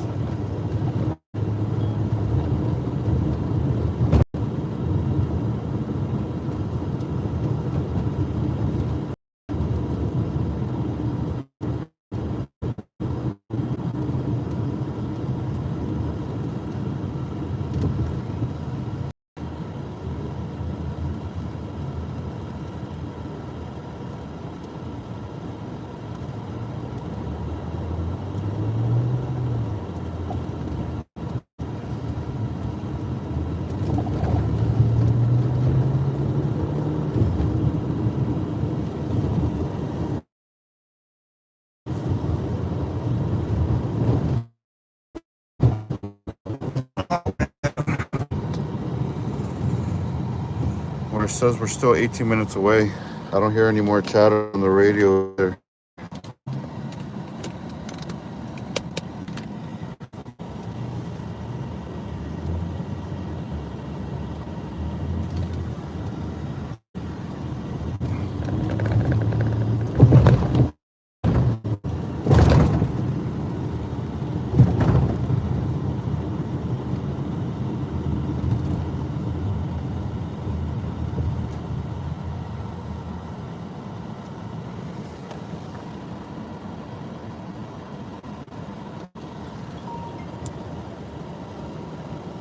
Where it says we're still 18 minutes away. I don't hear any more chatter on the radio there.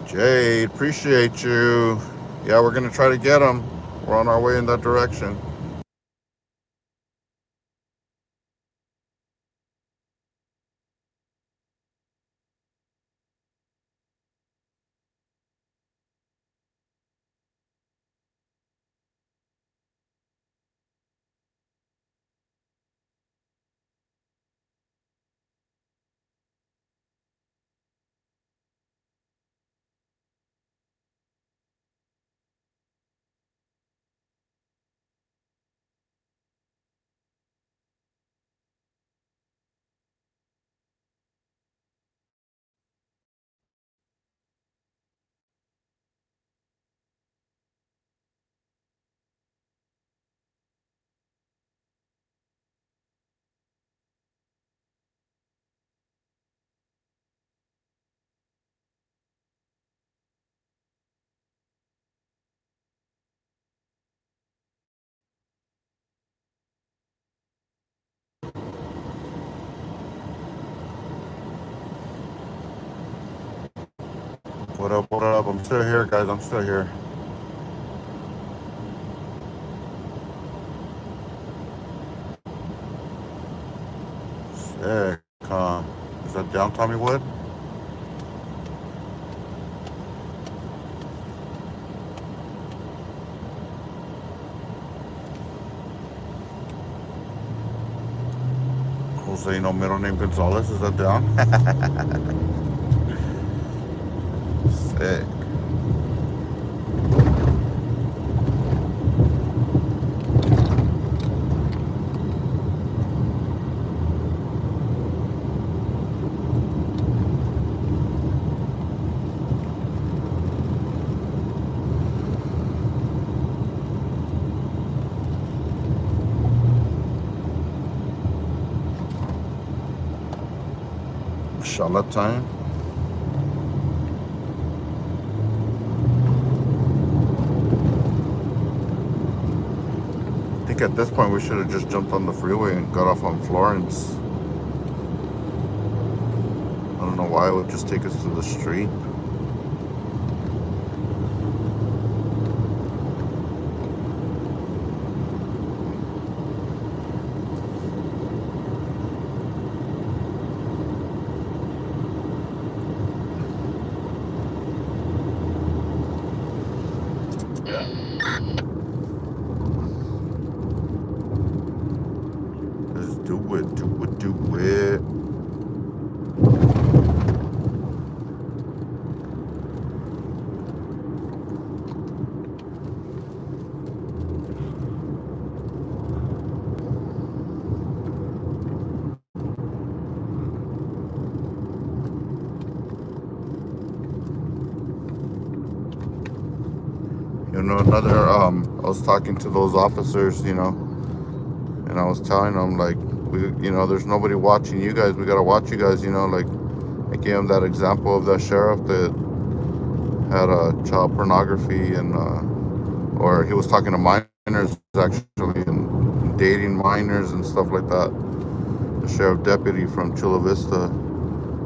Jade, appreciate you. Yeah, we're gonna try to get them. We're on our way in that direction. What up, what up? I'm still here, guys. I'm still here. Sick, huh? Is that down Tommy Wood? Jose, no middle name Gonzalez. Is that down? Sick. Charlotte time. I think at this point we should have just jumped on the freeway and got off on Florence. I don't know why it would just take us to the street. Let's do it, do it, do it. You know, I was talking to those officers, you know, and I was telling them, like, there's nobody watching you guys. We got to watch you guys, you know, like, I gave them that example of that sheriff that had child pornography and, or he was talking to minors, actually, and dating minors and stuff like that. The sheriff deputy from Chula Vista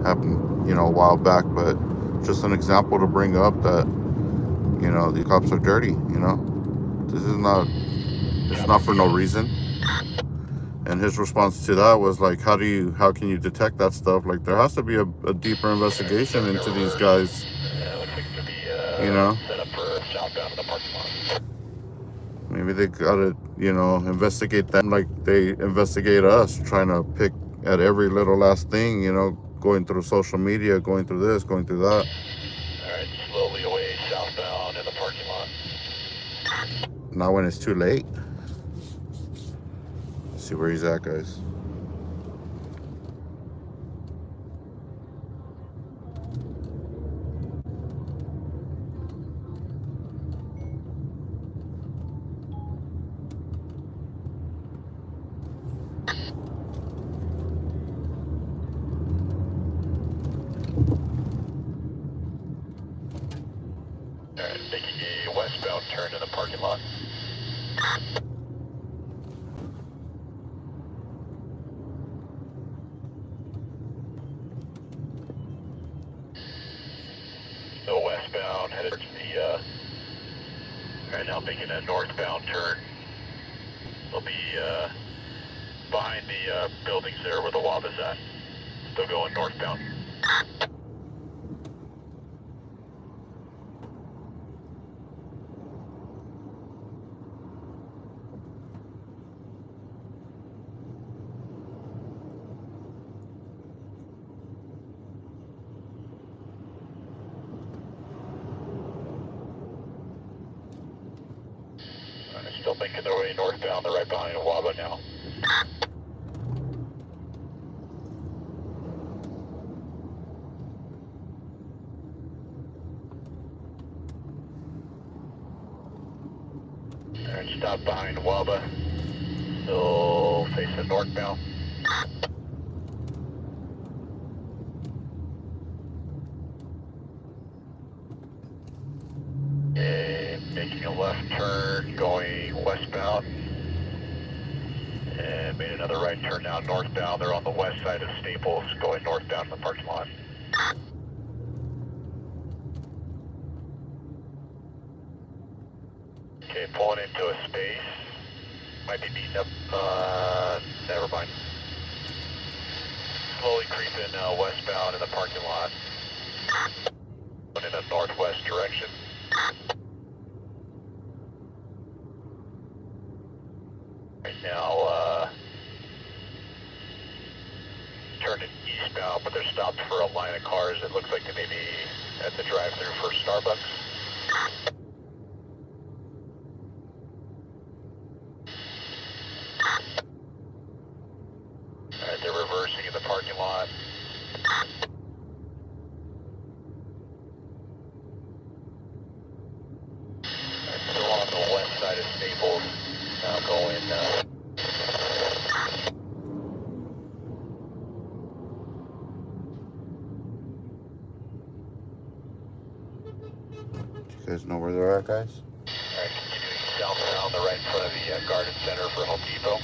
happened, you know, a while back, but just an example to bring up that, you know, the cops are dirty, you know. This is not, it's not for no reason. And his response to that was like, how can you detect that stuff? Like, there has to be a deeper investigation into these guys, you know. Maybe they gotta, you know, investigate them like they investigate us, trying to pick at every little last thing, you know, going through social media, going through this, going through that.
Alright, slowly away southbound in the parking lot.
Not when it's too late. Let's see where he's at, guys.
Alright, making a westbound turn in the parking lot. So westbound, headed to the, right now making a northbound turn. They'll be, behind the, buildings there where the WAB is at. Still going northbound. Still making their way northbound. They're right behind Waba now. Alright, stop behind Waba. Still facing northbound. And making a left turn, going westbound. And made another right turn now northbound. They're on the west side of Staples, going northbound in the parking lot. space. Might be beating up, never mind. Slowly creeping westbound in the parking lot. In a northwest direction. Right now, turning eastbound, but they're stopped for a line of cars. It looks like they may be at the drive-thru for Starbucks. Alright, they're reversing in the parking lot. Still on the west side of Staples. Now going,
You guys know where they're at, guys?
Alright, continuing southbound, they're right in front of the Garden Center for Home Depot.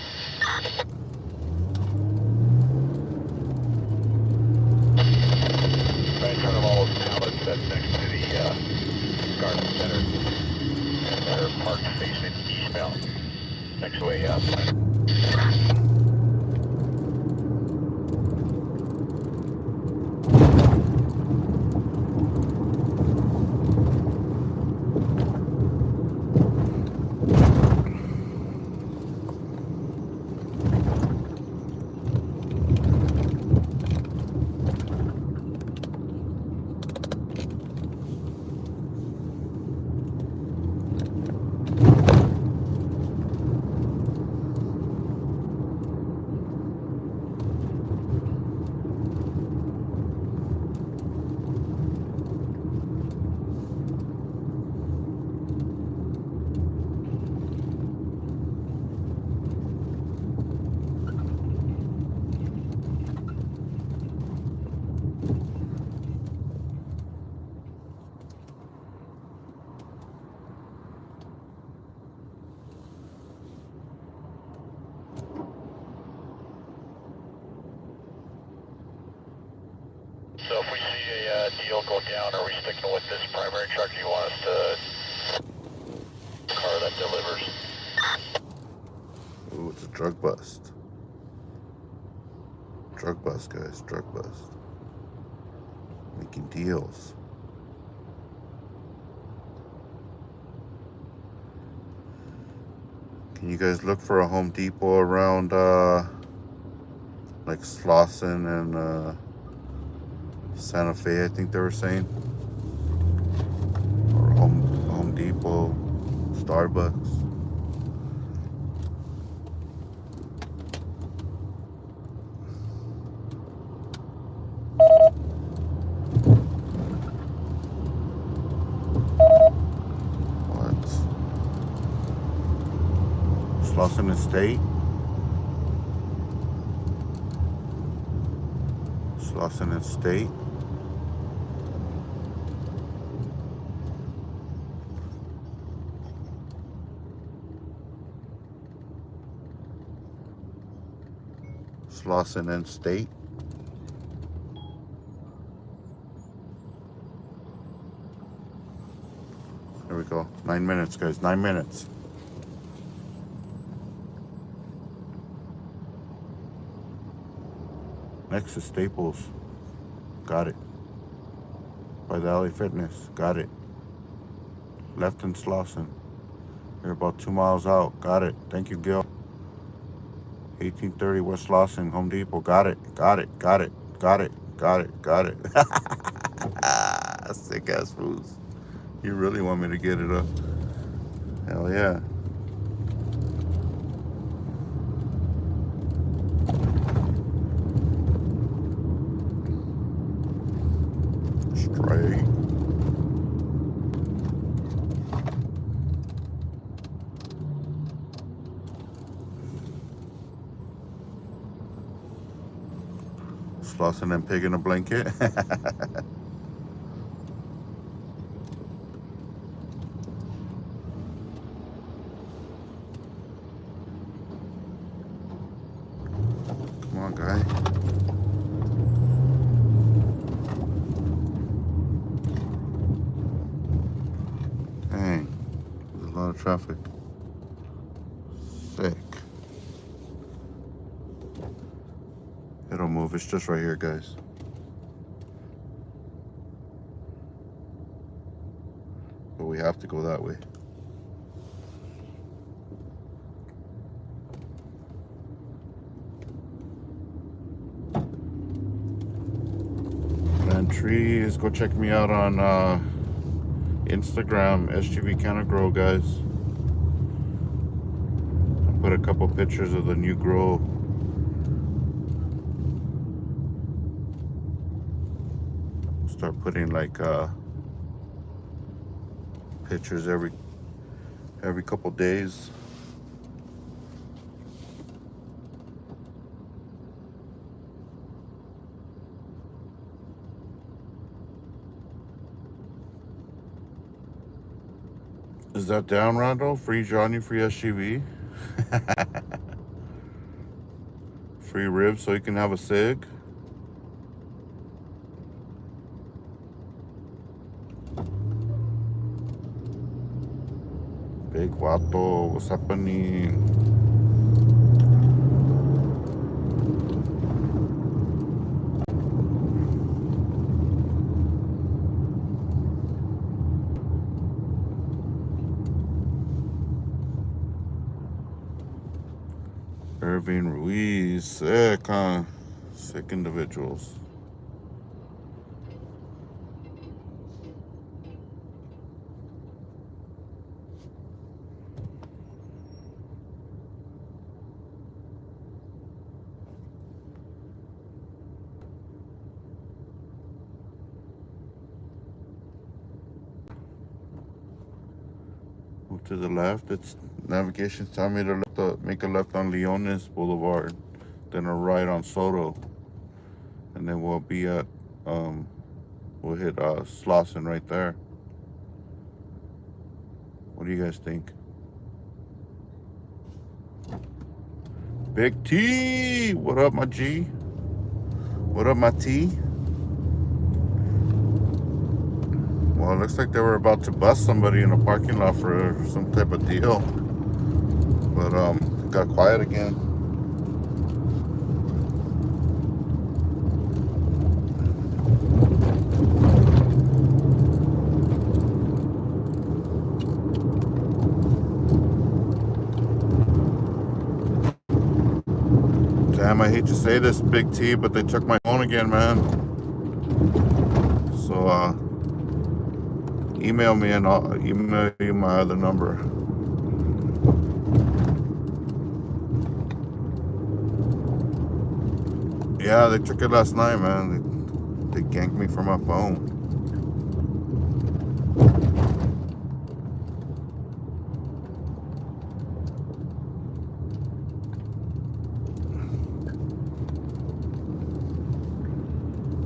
Right in front of all those pallets that's next to the Garden Center. And they're parked facing eastbound. Next way up. So if we see a deal go down, are we sticking with this primary truck? Do you want us to car that delivers?
Ooh, it's a drug bust. Drug bust, guys. Drug bust. Making deals. Can you guys look for a Home Depot around, like Slauson and, Santa Fe, I think they were saying? Or Home Depot, Starbucks. What? Slauson Estate? Slauson Estate? Slauson and State. There we go. 9 minutes, guys. 9 minutes. Next to Staples. Got it. By the Alley Fitness. Got it. Left in Slauson. You're about 2 miles out. Got it. Thank you, Gil. 1830 West Slauson, Home Depot. Got it. Got it. Got it. Got it. Got it. Got it. Sick ass fools. You really want me to get it up? Hell yeah. Straight. Slauson and pig in a blanket. Come on, guy. Dang, there's a lot of traffic. Sick. It'll move. It's just right here, guys. But we have to go that way. And trees, go check me out on Instagram, SGV Canna Grow, guys. I put a couple pictures of the new grow. Start putting like pictures every couple days. Is that down, Rondo? Free Johnny, free SGV. Free ribs so you can have a cig. Big Wato, what's happening? Irving Ruiz, sick, huh? Sick individuals. Move to the left. It's navigation's telling me to make a left on Leones Boulevard, then a right on Soto, and then we'll be at we'll hit Slauson right there. What do you guys think? Big T, what up, my G? What up, my T? Well, it looks like they were about to bust somebody in a parking lot for some type of deal. But it got quiet again. Damn, I hate to say this, Big T, but they took my phone again, man. So, email me and I'll email you my other number. Yeah, they took it last night, man. They ganked me for my phone.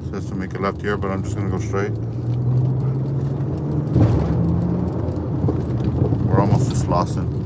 It says to make a left here, but I'm just gonna go straight. We're almost to Slauson.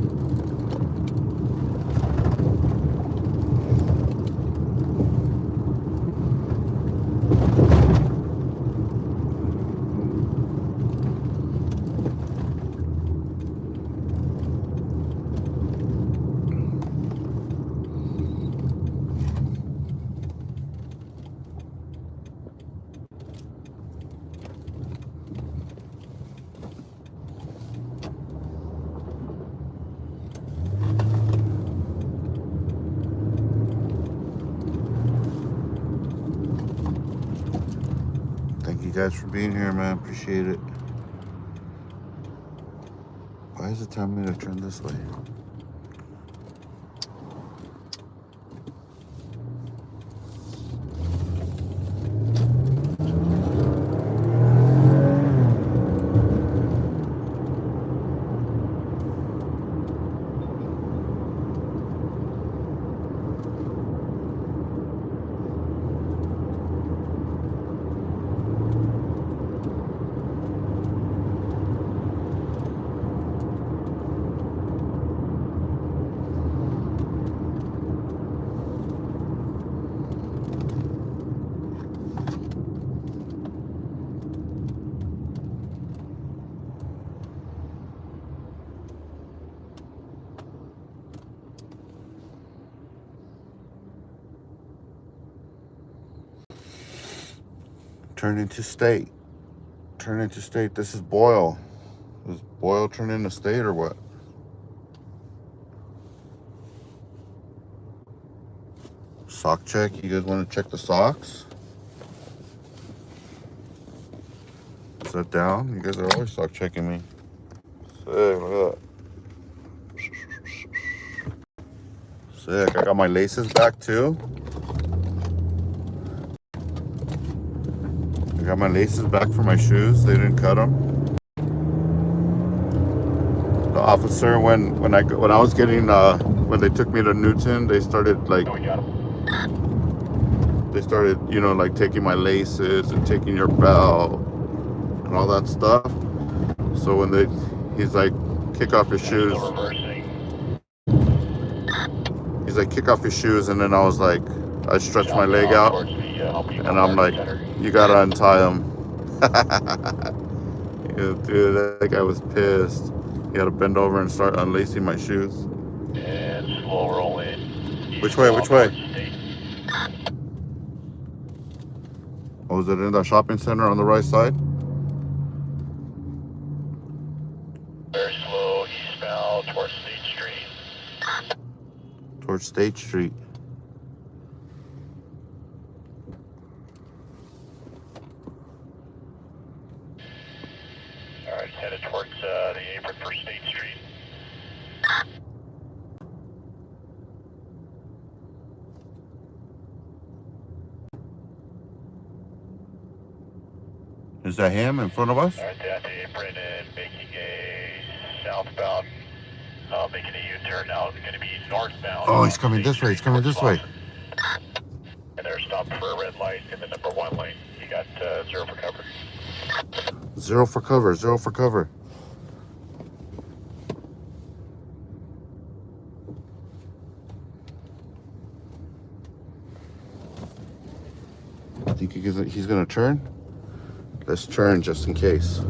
Thank you guys for being here, man. Appreciate it. Why is it telling me to turn this way? Turn into state. Turn into state. This is Boyle. Is Boyle turn into state or what? Sock check. You guys want to check the socks? Sit down. You guys are always sock checking me. Sick. Look at that. Sick. I got my laces back too. I got my laces back for my shoes. They didn't cut them. The officer, when I was getting when they took me to Newton, they started like like taking my laces and taking your belt and all that stuff. So when he's like, kick off your shoes. He's like, kick off your shoes, and then I was like, I stretched my leg out, and I'm like, you gotta untie them. Dude, that guy was pissed. He had to bend over and start unlacing my shoes.
And slow roll in.
Which way? Which way? Oh, is it in that shopping center on the right side?
Very slow, eastbound towards State Street.
Towards State Street.
Alright, headed towards the apron for State Street.
Is that him in front of us?
Alright, at the apron and making a southbound, making a U-turn now. It's going to be northbound.
Oh, he's coming this way. He's coming this way.
And they're stopped for a red light in the number 1 lane. You got 0 for cover.
0 for cover. 0 for cover. I think he's gonna turn. Let's turn just in case.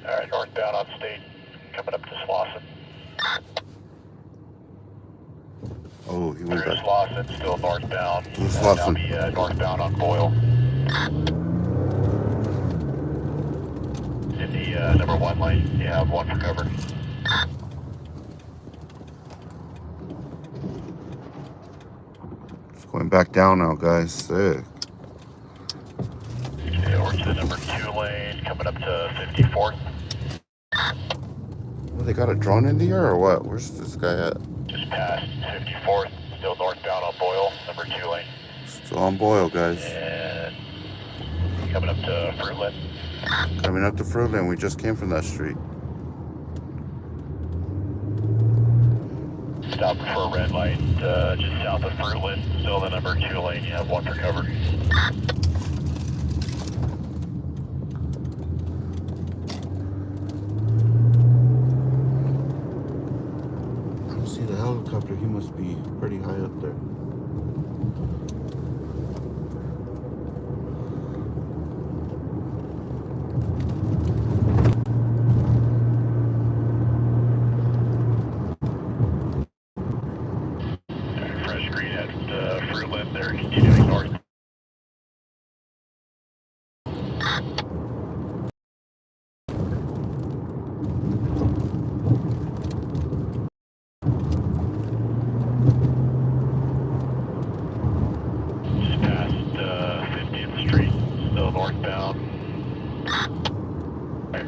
Alright, northbound on State, coming up to Slauson.
Oh, he went
There's
back.
Slauson, still northbound.
Who's
Now
Slauson?
be northbound on Boyle. In the number 1 lane, you have 1 for cover.
It's going back down now, guys. Sick.
Okay, over to the number 2 lane, coming up to 54th.
Well, they got a drone in the air or what? Where's this guy at?
Just past 54th, still northbound on Boyle, number 2 lane.
Still on Boyle, guys.
And coming up to Fruitland.
Coming up to Fruitland. We just came from that street.
Stopped for a red light just south of Fruitland. Still the number 2 lane, you have 1 for cover.
I don't see the helicopter. He must be pretty high up there.
Fresh green at Fruitland, they're continuing north. Just past 50th Street, still northbound.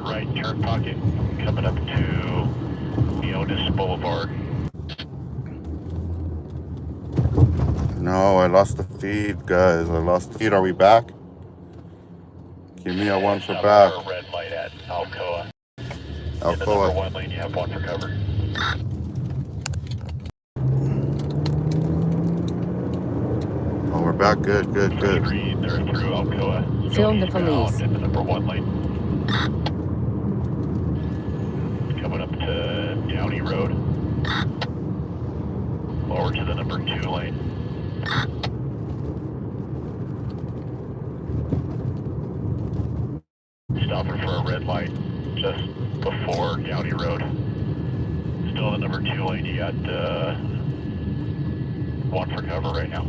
Right turn pocket, coming up to Otis Boulevard.
No, I lost the feed, guys. I lost the feed. Are we back? Give me a 1 for
Stop
back.
for a red light at Alcoa. In the number
Alcoa.
1 lane, you have 1 for cover.
Oh, we're back. Good, good, good.
Green, they're through Alcoa.
Film the
Eastbound
police.
in the number 1 lane. Coming up to Road. Over to the number 2 lane. Stopping for a red light just before County Road. Still in the number 2 lane, you got one for cover right now.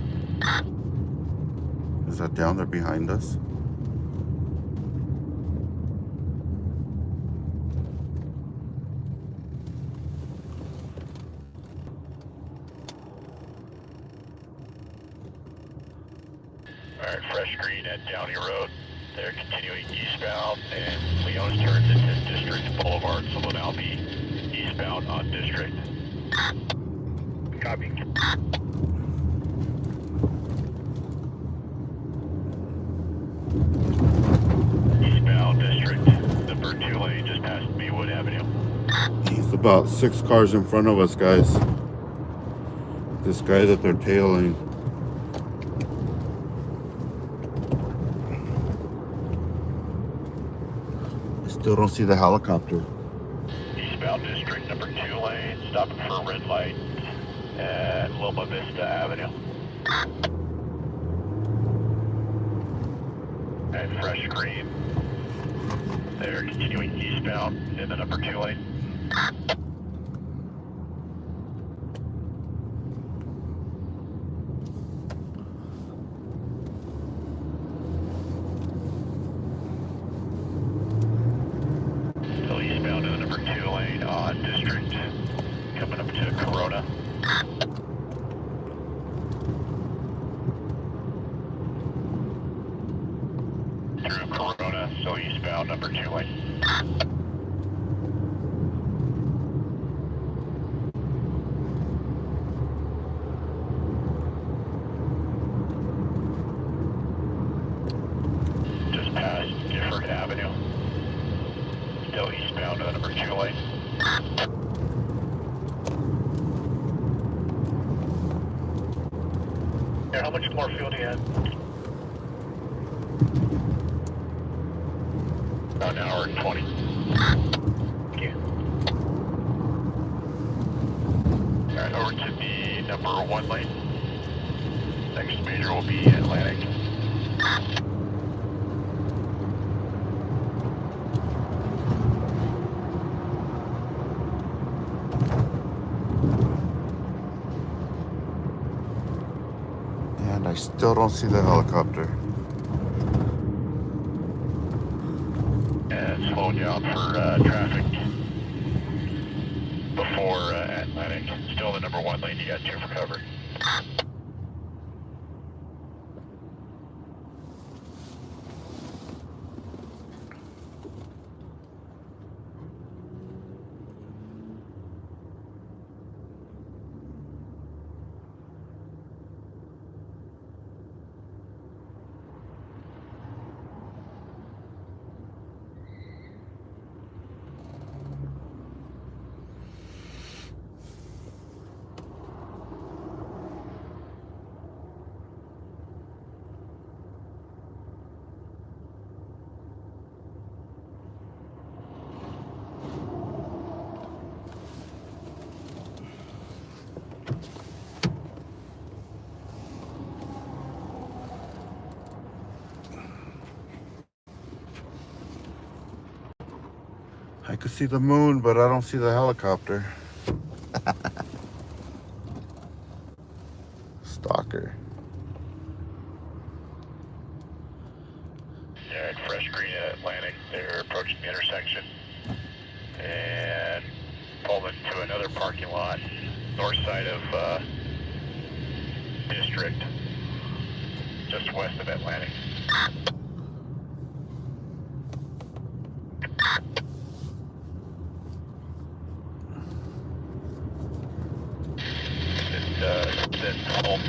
Is that down there behind us?
Alright, fresh green at Downey Road. They're continuing eastbound, and Leonis turns into District Boulevard, so they'll now be eastbound on District. Copy. Eastbound District, number 2 lane just past Maywood Avenue.
He's about 6 cars in front of us, guys. This guy that they're tailing. I still don't see the helicopter.
Eastbound District, number 2 lane, stopping for a red light at Loma Vista Avenue. And fresh green. They're continuing eastbound in the number 2 lane. Still eastbound in the number 2 lane on District. Coming up to Corona. Through Corona, still eastbound number 2 lane. Just past Gifford Avenue. Still eastbound to the number 2 lane. Here, how much more fuel do you have? About an hour and 20. Thank you. Alright, over to the number 1 lane. Next major will be Atlantic.
And I still don't see the helicopter.
And slowing down for traffic before Atlantic. Still the number 1 lane, you got 2 for cover.
I could see the moon, but I don't see the helicopter. Stalker.
Alright, fresh green at Atlantic. They're approaching the intersection. And pulling to another parking lot, north side of District, just west of Atlantic. Then home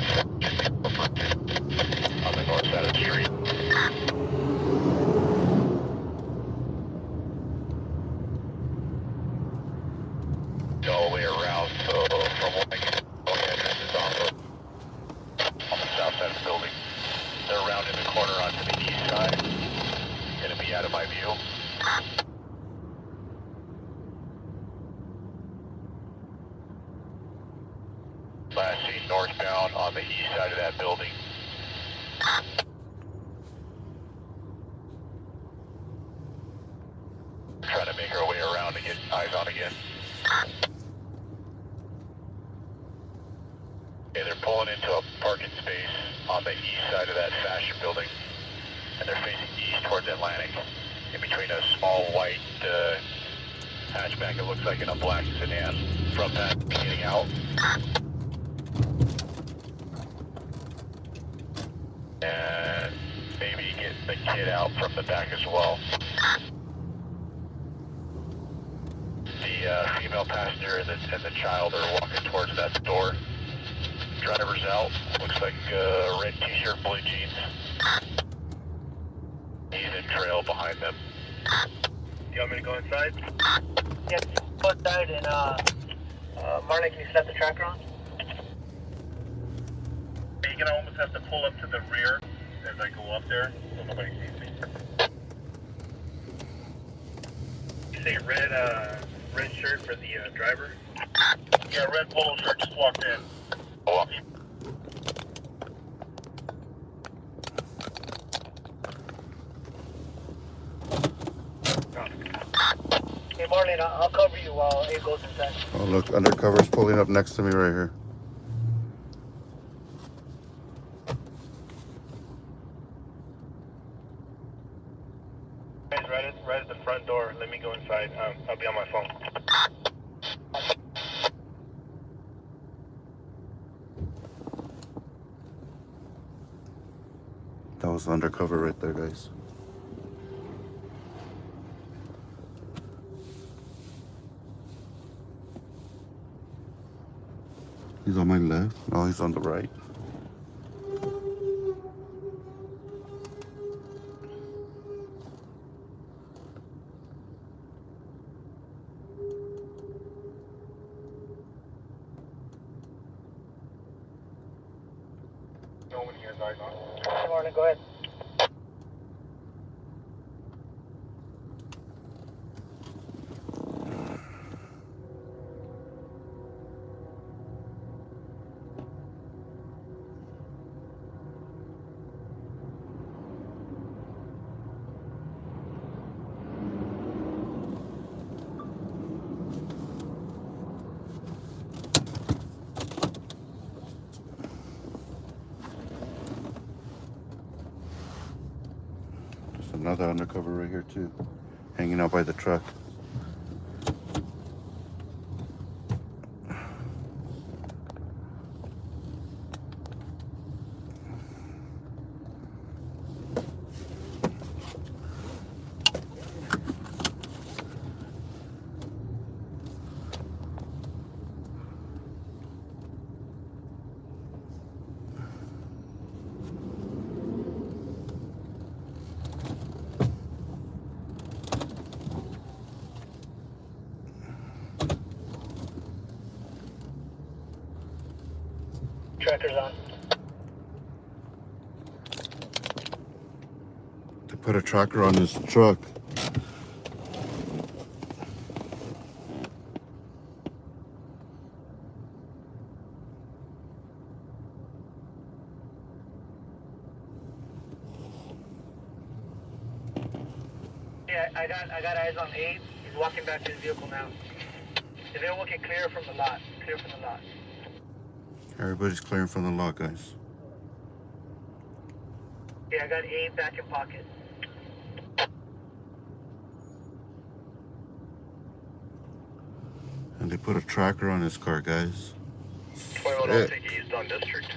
on the north side of the street. Go all the way around, so from one entrance is on the south side of the building. They're around in the corner onto the east side. Gonna be out of my view. again. Okay, they're pulling into a parking space on the east side of that fashion building, and they're facing east towards Atlantic, in between a small white hatchback. It looks like in a black sedan from that getting out. And maybe get the kid out from the back as well. The female passenger and the child are walking towards that door. Driver's out. Looks like red t-shirt, blue jeans. He's in trail behind them. You want me to go inside?
Yes, go inside and Marlon, can you set the tracker on?
You're gonna almost have to pull up to the rear as I go up there so nobody sees me. You say red shirt for the driver? Yeah, red polo shirt just walked in. Oh.
Hey Marlon, I'll cover you while it goes inside.
Oh, look, undercover's pulling up next to me right here.
Guys, right at the front door. Let me go inside. I'll be on my phone.
That was undercover right there, guys. He's on my left. No, he's on the right.
No one here, guys.
Hey Marlon, go ahead.
There's another undercover right here too, hanging out by the truck.
Tracker's on.
They put a tracker on his truck.
Yeah, I got eyes on 8. He's walking back to his vehicle now. If they're looking clear from the lot. Clear from the lot.
Everybody's clearing from the lot, guys.
Yeah, I got 8 back in pocket.
And they put a tracker on his car, guys.
21, I'll take east on District.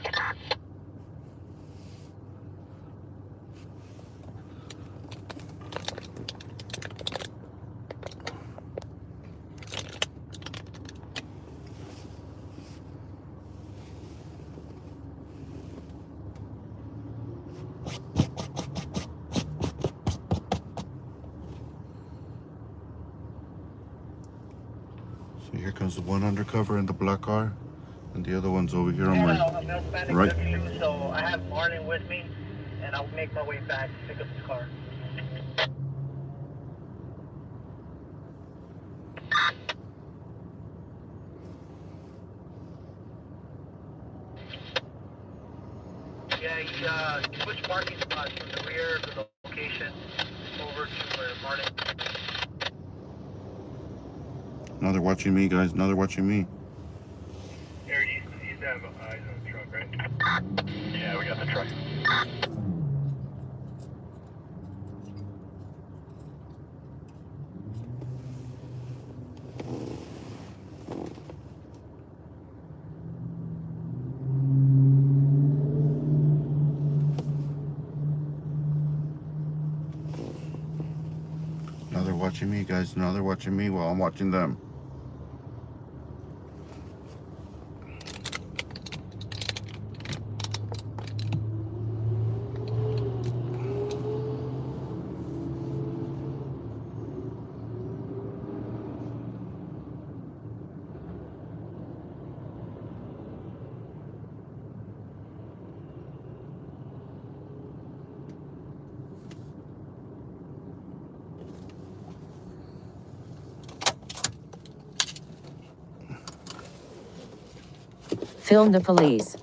So here comes the one undercover in the black car, and the other one's over here on my right.
So I have Marlon with me, and I'll make my way back to pick up his car. Yeah, he switched parking spots from the rear of the location over to where Marlon.
No, Now they're watching me, guys. Now they're watching me.
Eric, you used to have eyes on the truck, right?
Yeah, we got the truck.
Now they're watching me, guys. Now they're watching me while I'm watching them.
Film the police.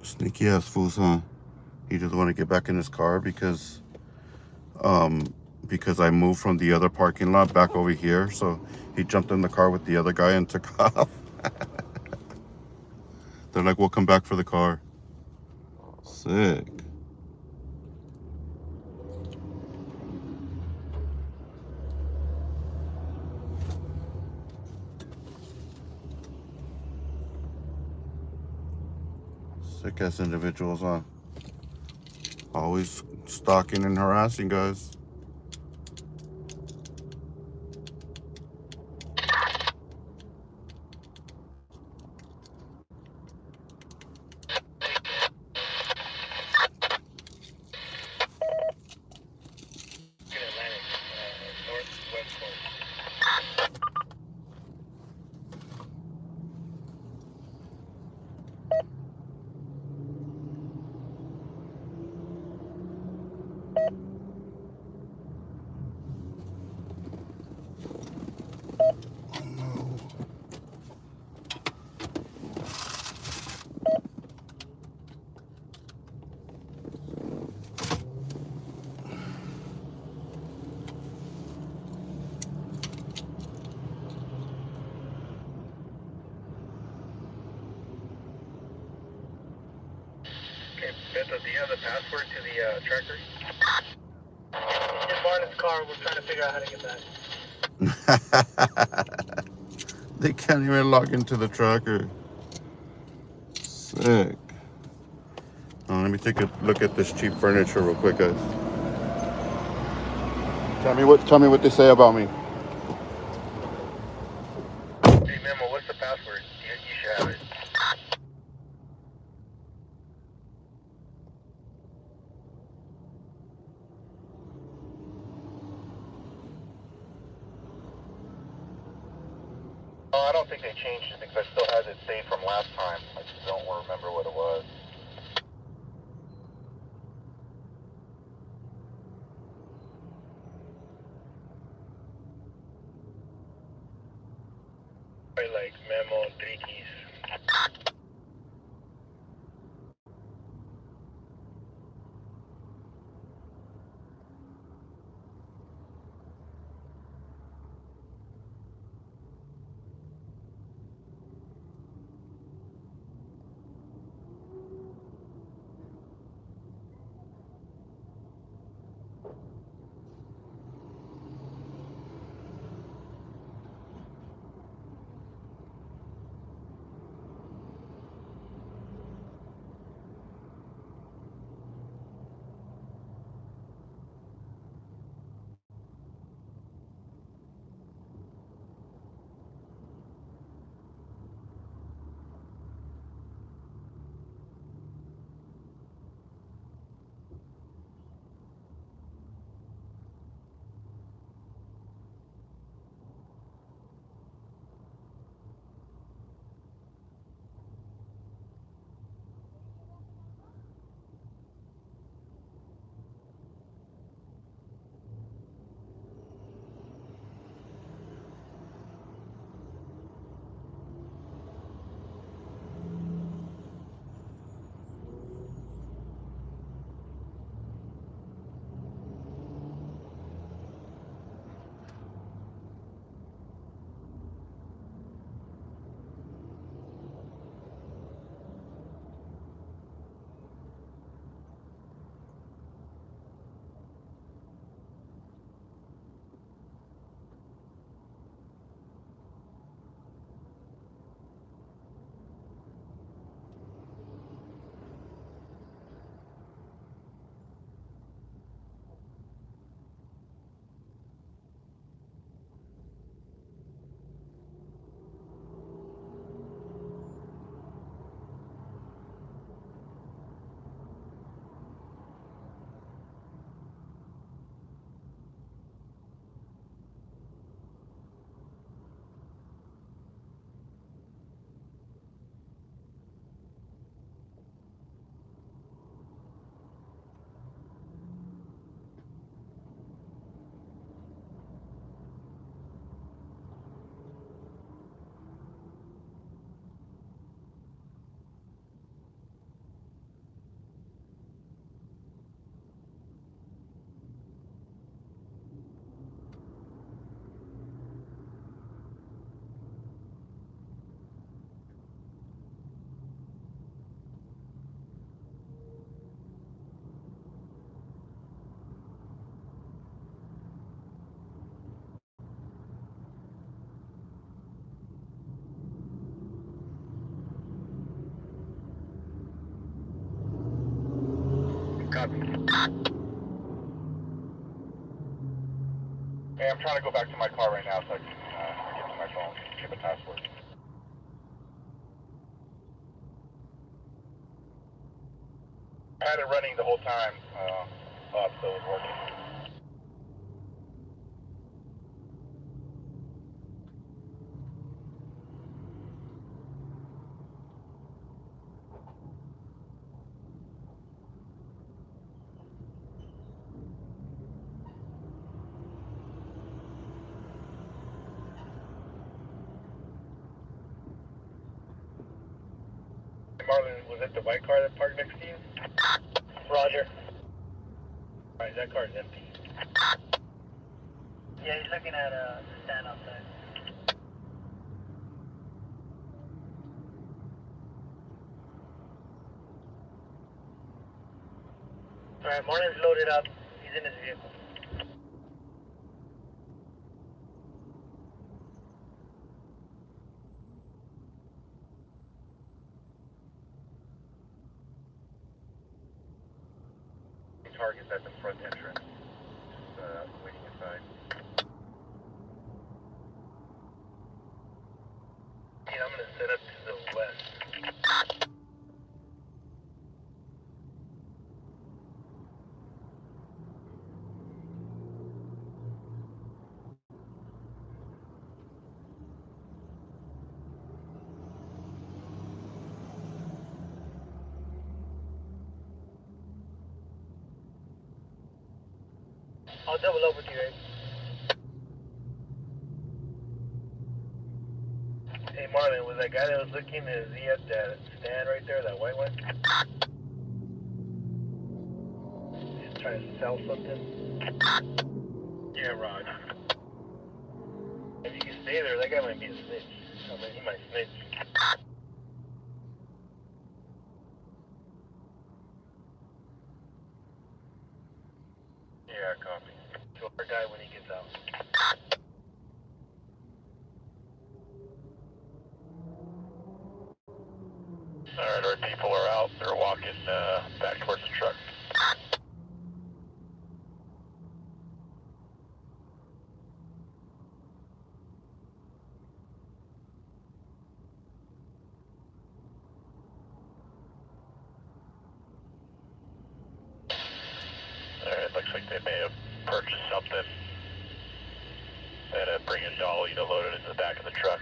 Sneaky ass fools, huh? He doesn't want to get back in his car because I moved from the other parking lot back over here. So he jumped in the car with the other guy and took off. They're like, we'll come back for the car. Sick. Sick ass individuals, huh? Always stalking and harassing, guys.
In Atlantic, northwest corner. Okay, Bethel, do you have the password to the tracker? It's in Barnett's car. We're trying to figure out how to get that.
They can't even log into the tracker. Sick. Let me take a look at this cheap furniture real quick, guys. Tell me what they say about me.
Hey, Memo, what's the password? You should have it.
Oh, I don't think they changed it because I still had it saved from last time. I just don't remember what it was.
Probably like Memo, 3 keys.
man. Hey, I'm trying to go back to my car right now so I can get to my phone, get the password. I had it running the whole time, up, so it was working. Marlon, was it the white car that parked next to you?
Roger.
Alright, that car is empty.
Yeah, he's looking at the stand outside. Alright, Marlon's loaded up. He's in his vehicle.
Target's at the front entrance, waiting inside.
Yeah, I'm gonna set up to the west. I'll double up with you, Ed. Hey Marlon, was that guy that was looking, is he at that stand right there, that white one? He's trying to sell something?
Yeah, Rod.
If you can stay there, that guy might be a snitch. I mean, he might snitch.
Yeah, copy.
Kill our guy when he gets out.
Alright, our people are out. They're walking back towards the truck. Alright, looks like they may have purchased something. They had to bring a dolly to load it into the back of the truck.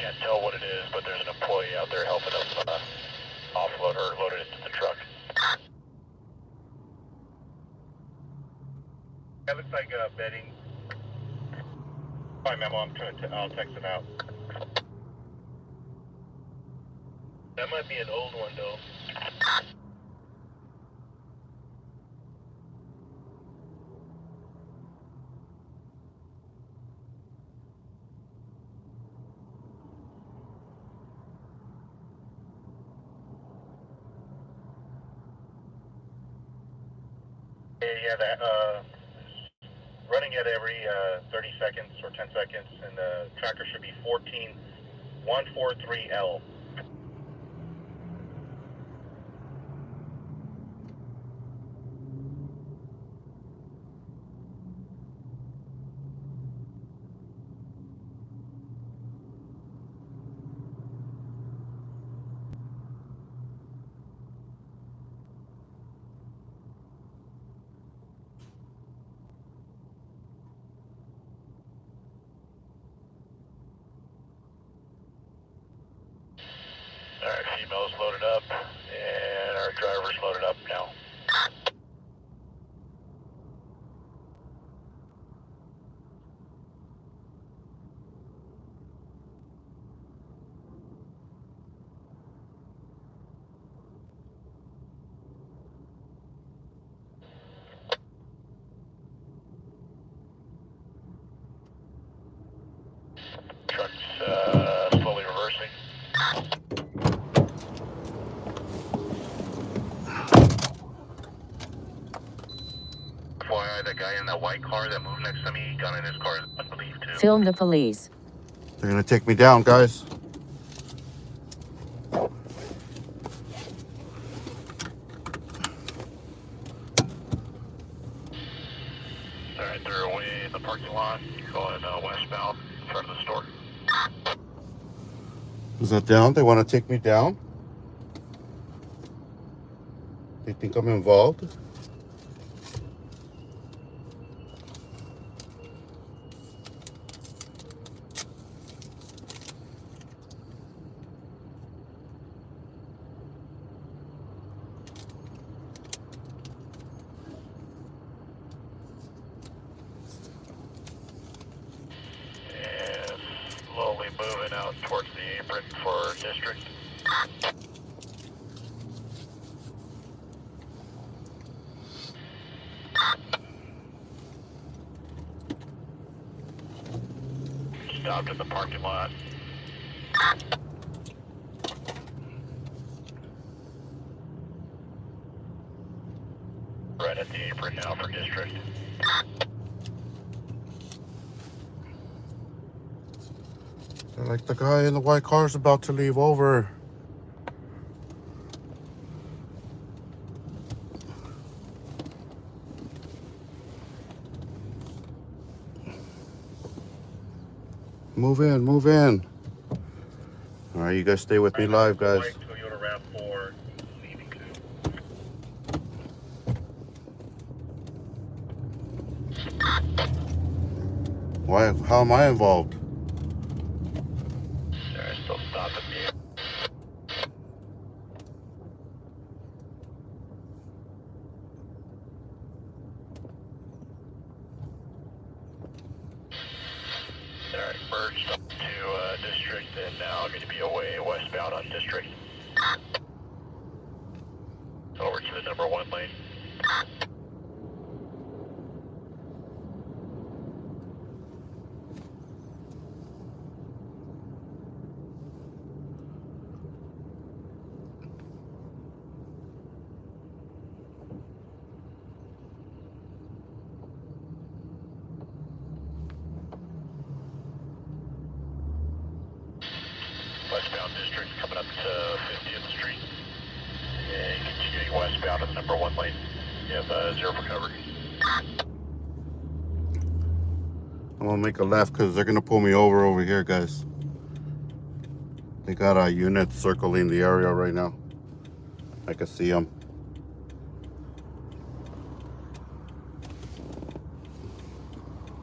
Can't tell what it is, but there's an employee out there helping them offload or load it into the truck.
That looks like bedding. Fine, Memo, I'll text it out.
That might be an old one though.
Yeah, that, running at every 30 seconds or 10 seconds, and the tracker should be 14143L.
white car that moved next to me. Gun in his car, I believe, too.
Film the police.
They're gonna take me down, guys.
Alright, they're away in the parking lot, going westbound in front of the store.
Is that down? They want to take me down? They think I'm involved?
And slowly moving out towards the apron for district. Stopped in the parking lot. Right at the apron now for district.
They're like, the guy in the white car is about to leave over. Move in, move in. All right, you guys stay with me live, guys.
Toyota RAV4 leaving
Why? How am I involved?
They're still stopping me. Alright, merged up to district and now going to be away westbound on district. Over to the number 1 lane. Westbound district coming up to 50th Street. And continuing westbound on the number 1 lane. You have 0 for coverage.
I'm gonna make a left because they're gonna pull me over here, guys. They got a unit circling the area right now. I can see them.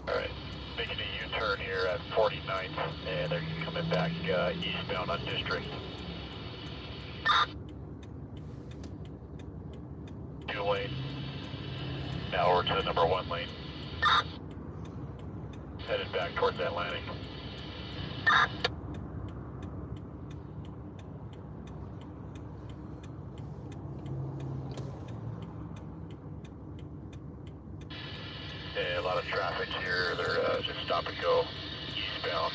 Alright, making a U-turn here at 49th, and they're coming back eastbound on district. 2 lane. Now over to the number 1 lane. Headed back towards that landing. Yeah, a lot of traffic here. They're just stop and go eastbound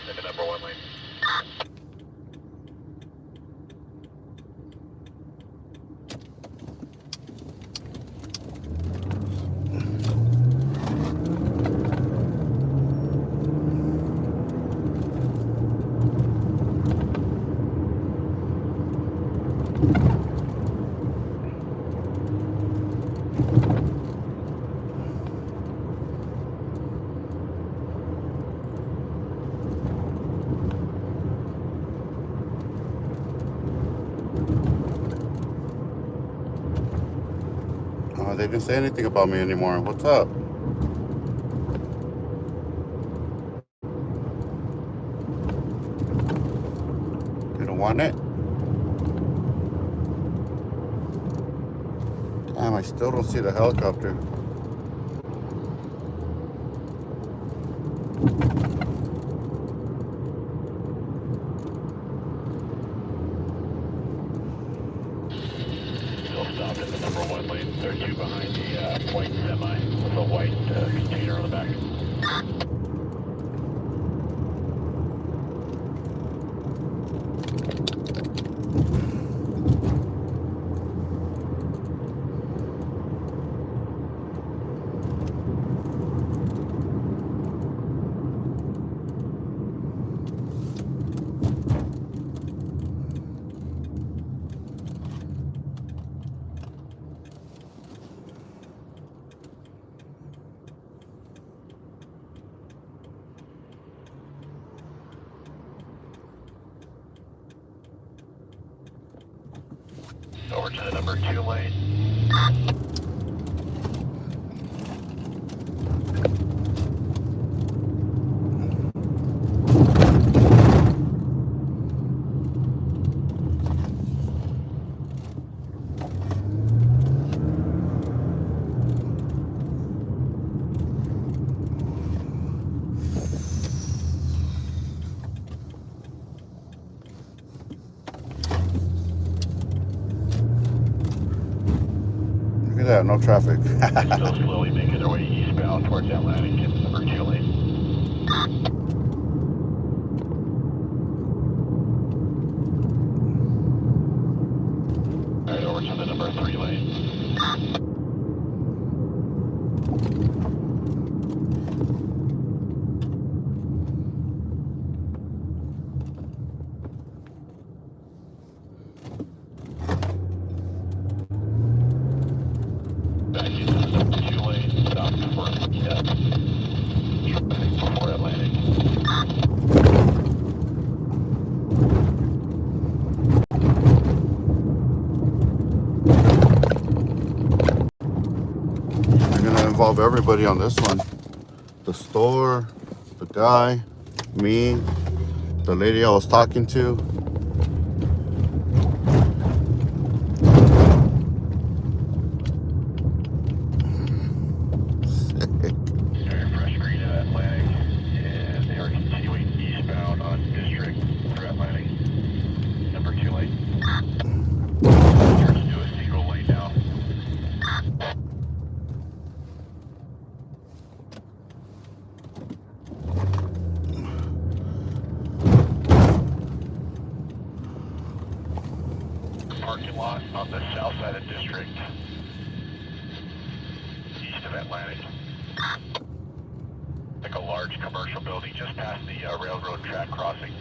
in the number 1 lane.
They didn't say anything about me anymore. What's up? They don't want it? Damn, I still don't see the helicopter.
Still stopped in the number 1 lane. There are 2 behind the white semi with a white container on the back. to the number 2 lane.
Look at that, no traffic.
Still slowly making their way eastbound towards Atlantic in the number 2 lane. Alright, over to the number 3 lane. Back into the number 2 lane, stop for before Atlantic.
I'm gonna involve everybody on this one. The store, the guy, me, the lady I was talking to.
Starting fresh green at Atlantic, and they are continuing eastbound on District through Atlantic, number 2 lane. Turns to a single lane now. Parking lot on the south side of District, east of Atlantic. Like a large commercial building just past the railroad track crossing.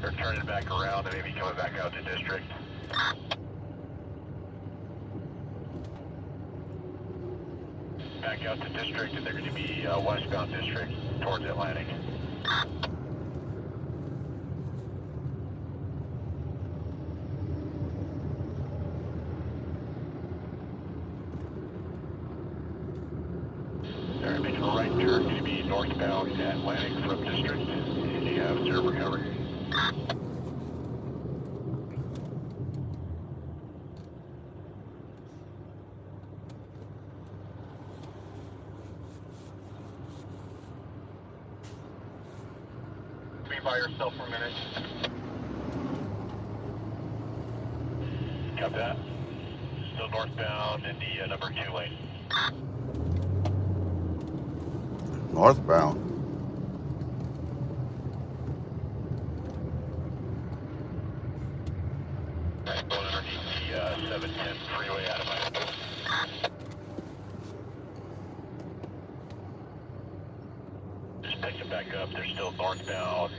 They're turning back around and maybe coming back out to District. Back out to District, and they're going to be westbound District towards Atlantic. Alright, making a right turn, going to be northbound Atlantic from District. And you have server cover.
Be by yourself for a minute.
Got that. Still northbound in the number 2 lane.
Northbound.
Going underneath the 710 freeway out of my... Just picked it back up. They're still northbound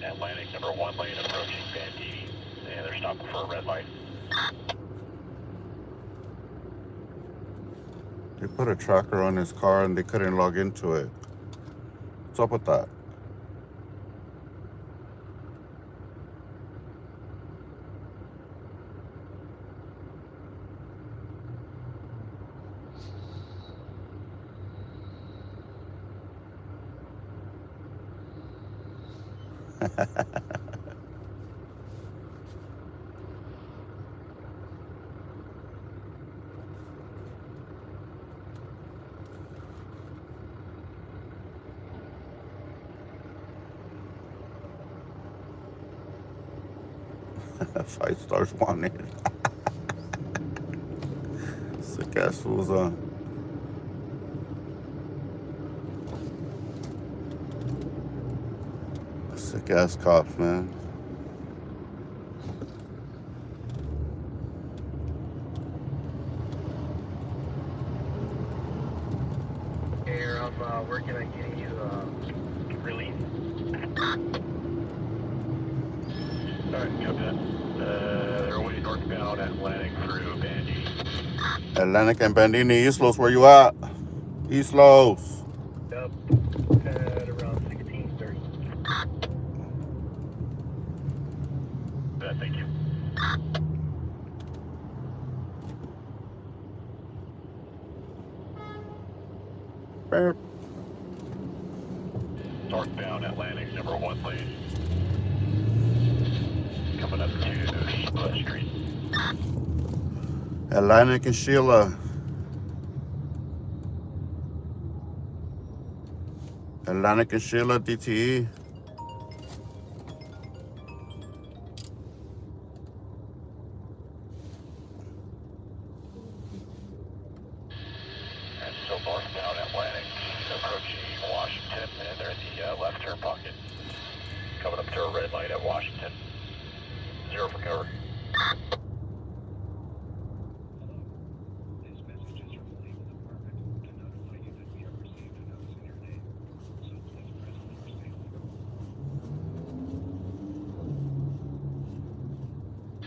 Atlantic, number 1 lane approaching Bandini, and they're stopping for a red light.
They put a tracker on his car and they couldn't log into it. What's up with that? Fight stars wanted. Sick ass fools on. Sick ass cops, man.
Here, I'm working on getting you released.
Alright, copy that. They're away northbound Atlantic through Bandini.
Atlantic and Bandini. East Los, where you at? East Los.
Up at around 16:30.
Thank you.
burp.
Northbound Atlantic, number 1 lane. Coming up to Sheila Street.
Atlantic and Sheila. Atlantic and Sheila DTE.
And still northbound Atlantic, approaching Washington, and they're in the left turn pocket. Coming up to a red light at Washington. 0 for cover.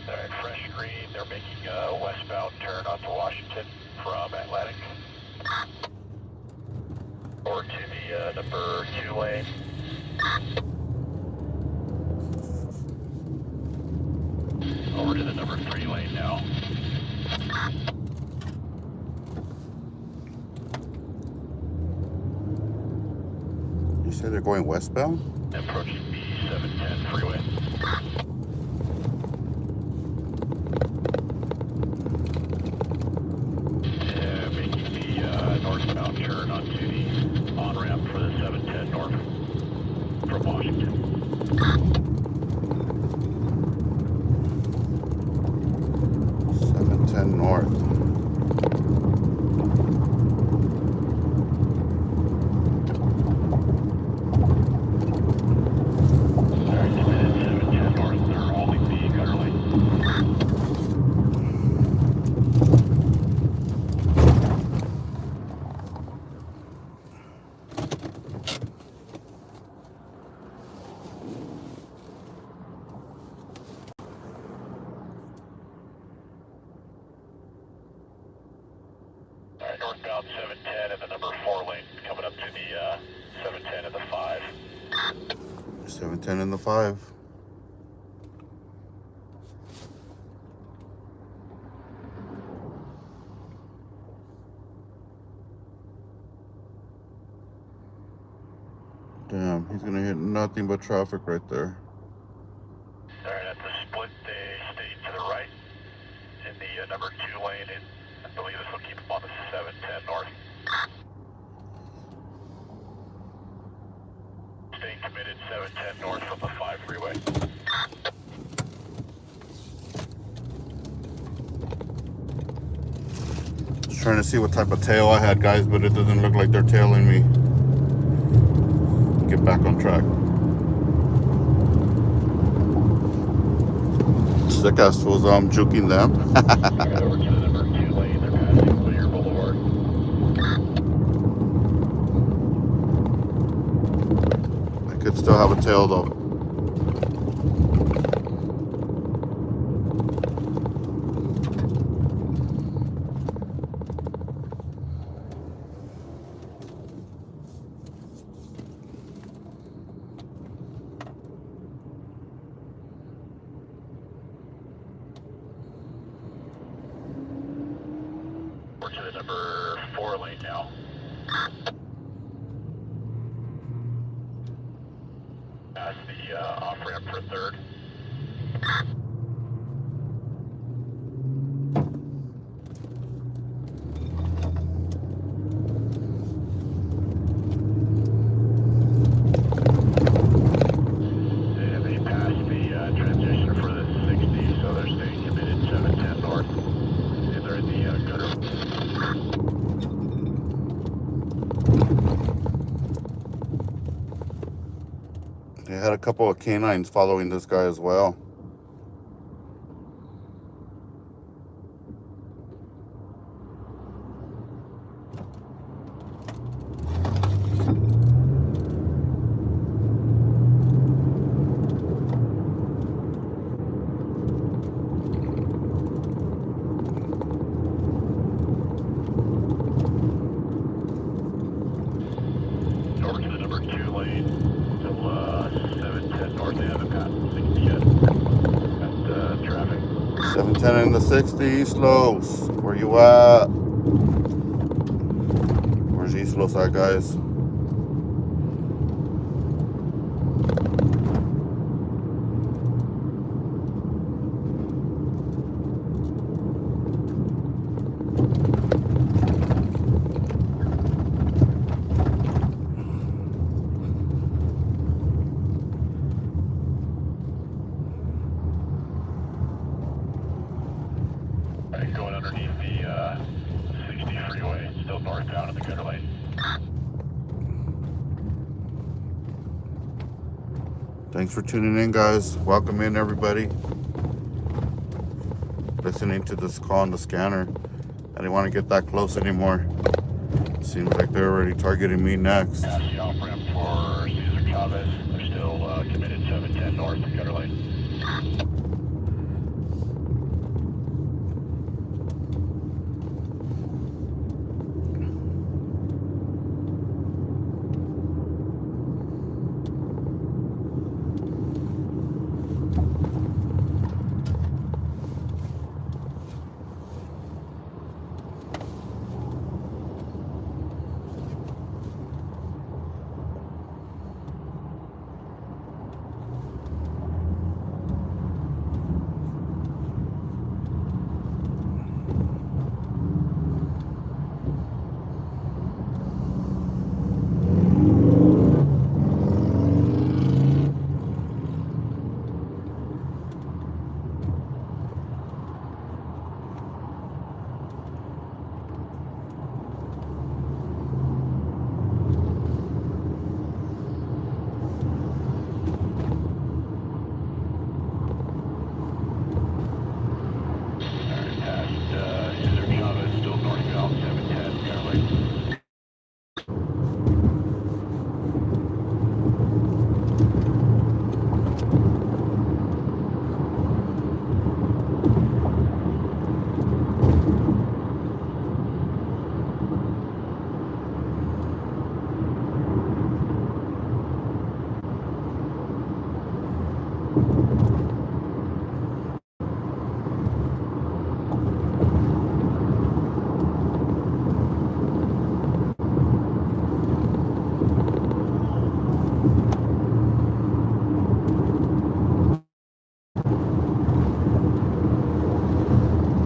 Alright, fresh green. They're making a westbound turn onto Washington from Atlantic. Over to the number 2 lane. Over to the number 3 lane now.
You said they're going westbound?
Approaching the 710 freeway. Yeah, making the northbound turn onto the on-ramp for the 710 north from Washington.
710 north.
Alright, committed 710 north. They're holding the gutter lane. Alright, northbound 710 and the number 4 lane coming up to the 710 and the 5.
710 and the 5. Damn, he's gonna hit nothing but traffic right there.
Alright, at the split, they stay to the right in the number 2 lane, and I believe this will keep them on the 710 north. Staying committed 710 north from the 5 freeway.
Just trying to see what type of tail I had, guys, but it doesn't look like they're tailing me. Get back on track. Sick ass fools, I'm juking them.
Alright, over to the number 2 lane, they're passing Clear Boulevard.
I could still have a tail though.
We're to the number 4 lane now. Past the off-ramp for 3rd. And they passed the transition for the 60, so they're staying committed 710 north. And they're in the gutter.
They had a couple of canines following this guy as well.
Over to the number 2 lane, till 710 north. They haven't passed 60 yet. Got traffic.
710 in the 60, East Los. Where you at? Where's East close eye, guys.
Going underneath the 60 freeway, still northbound in the gutter lane.
Thanks for tuning in, guys. Welcome in, everybody. Listening to this call on the scanner. I didn't want to get that close anymore. Seems like they're already targeting me next.
Pass the off-ramp for Cesar Chavez. They're still committed 710 north in gutter lane.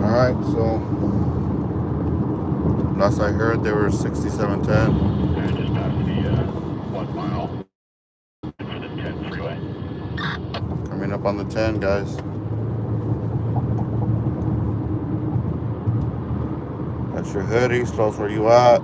Alright, so last I heard they were 6710.
And just past the 1 mile for the 10 freeway.
Coming up on the 10, guys. That's your hoodie, Slows, where you at?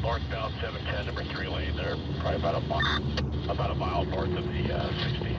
Northbound 710, number 3 lane. They're probably about a mile north of the 60.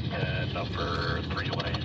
10 number 3 lane.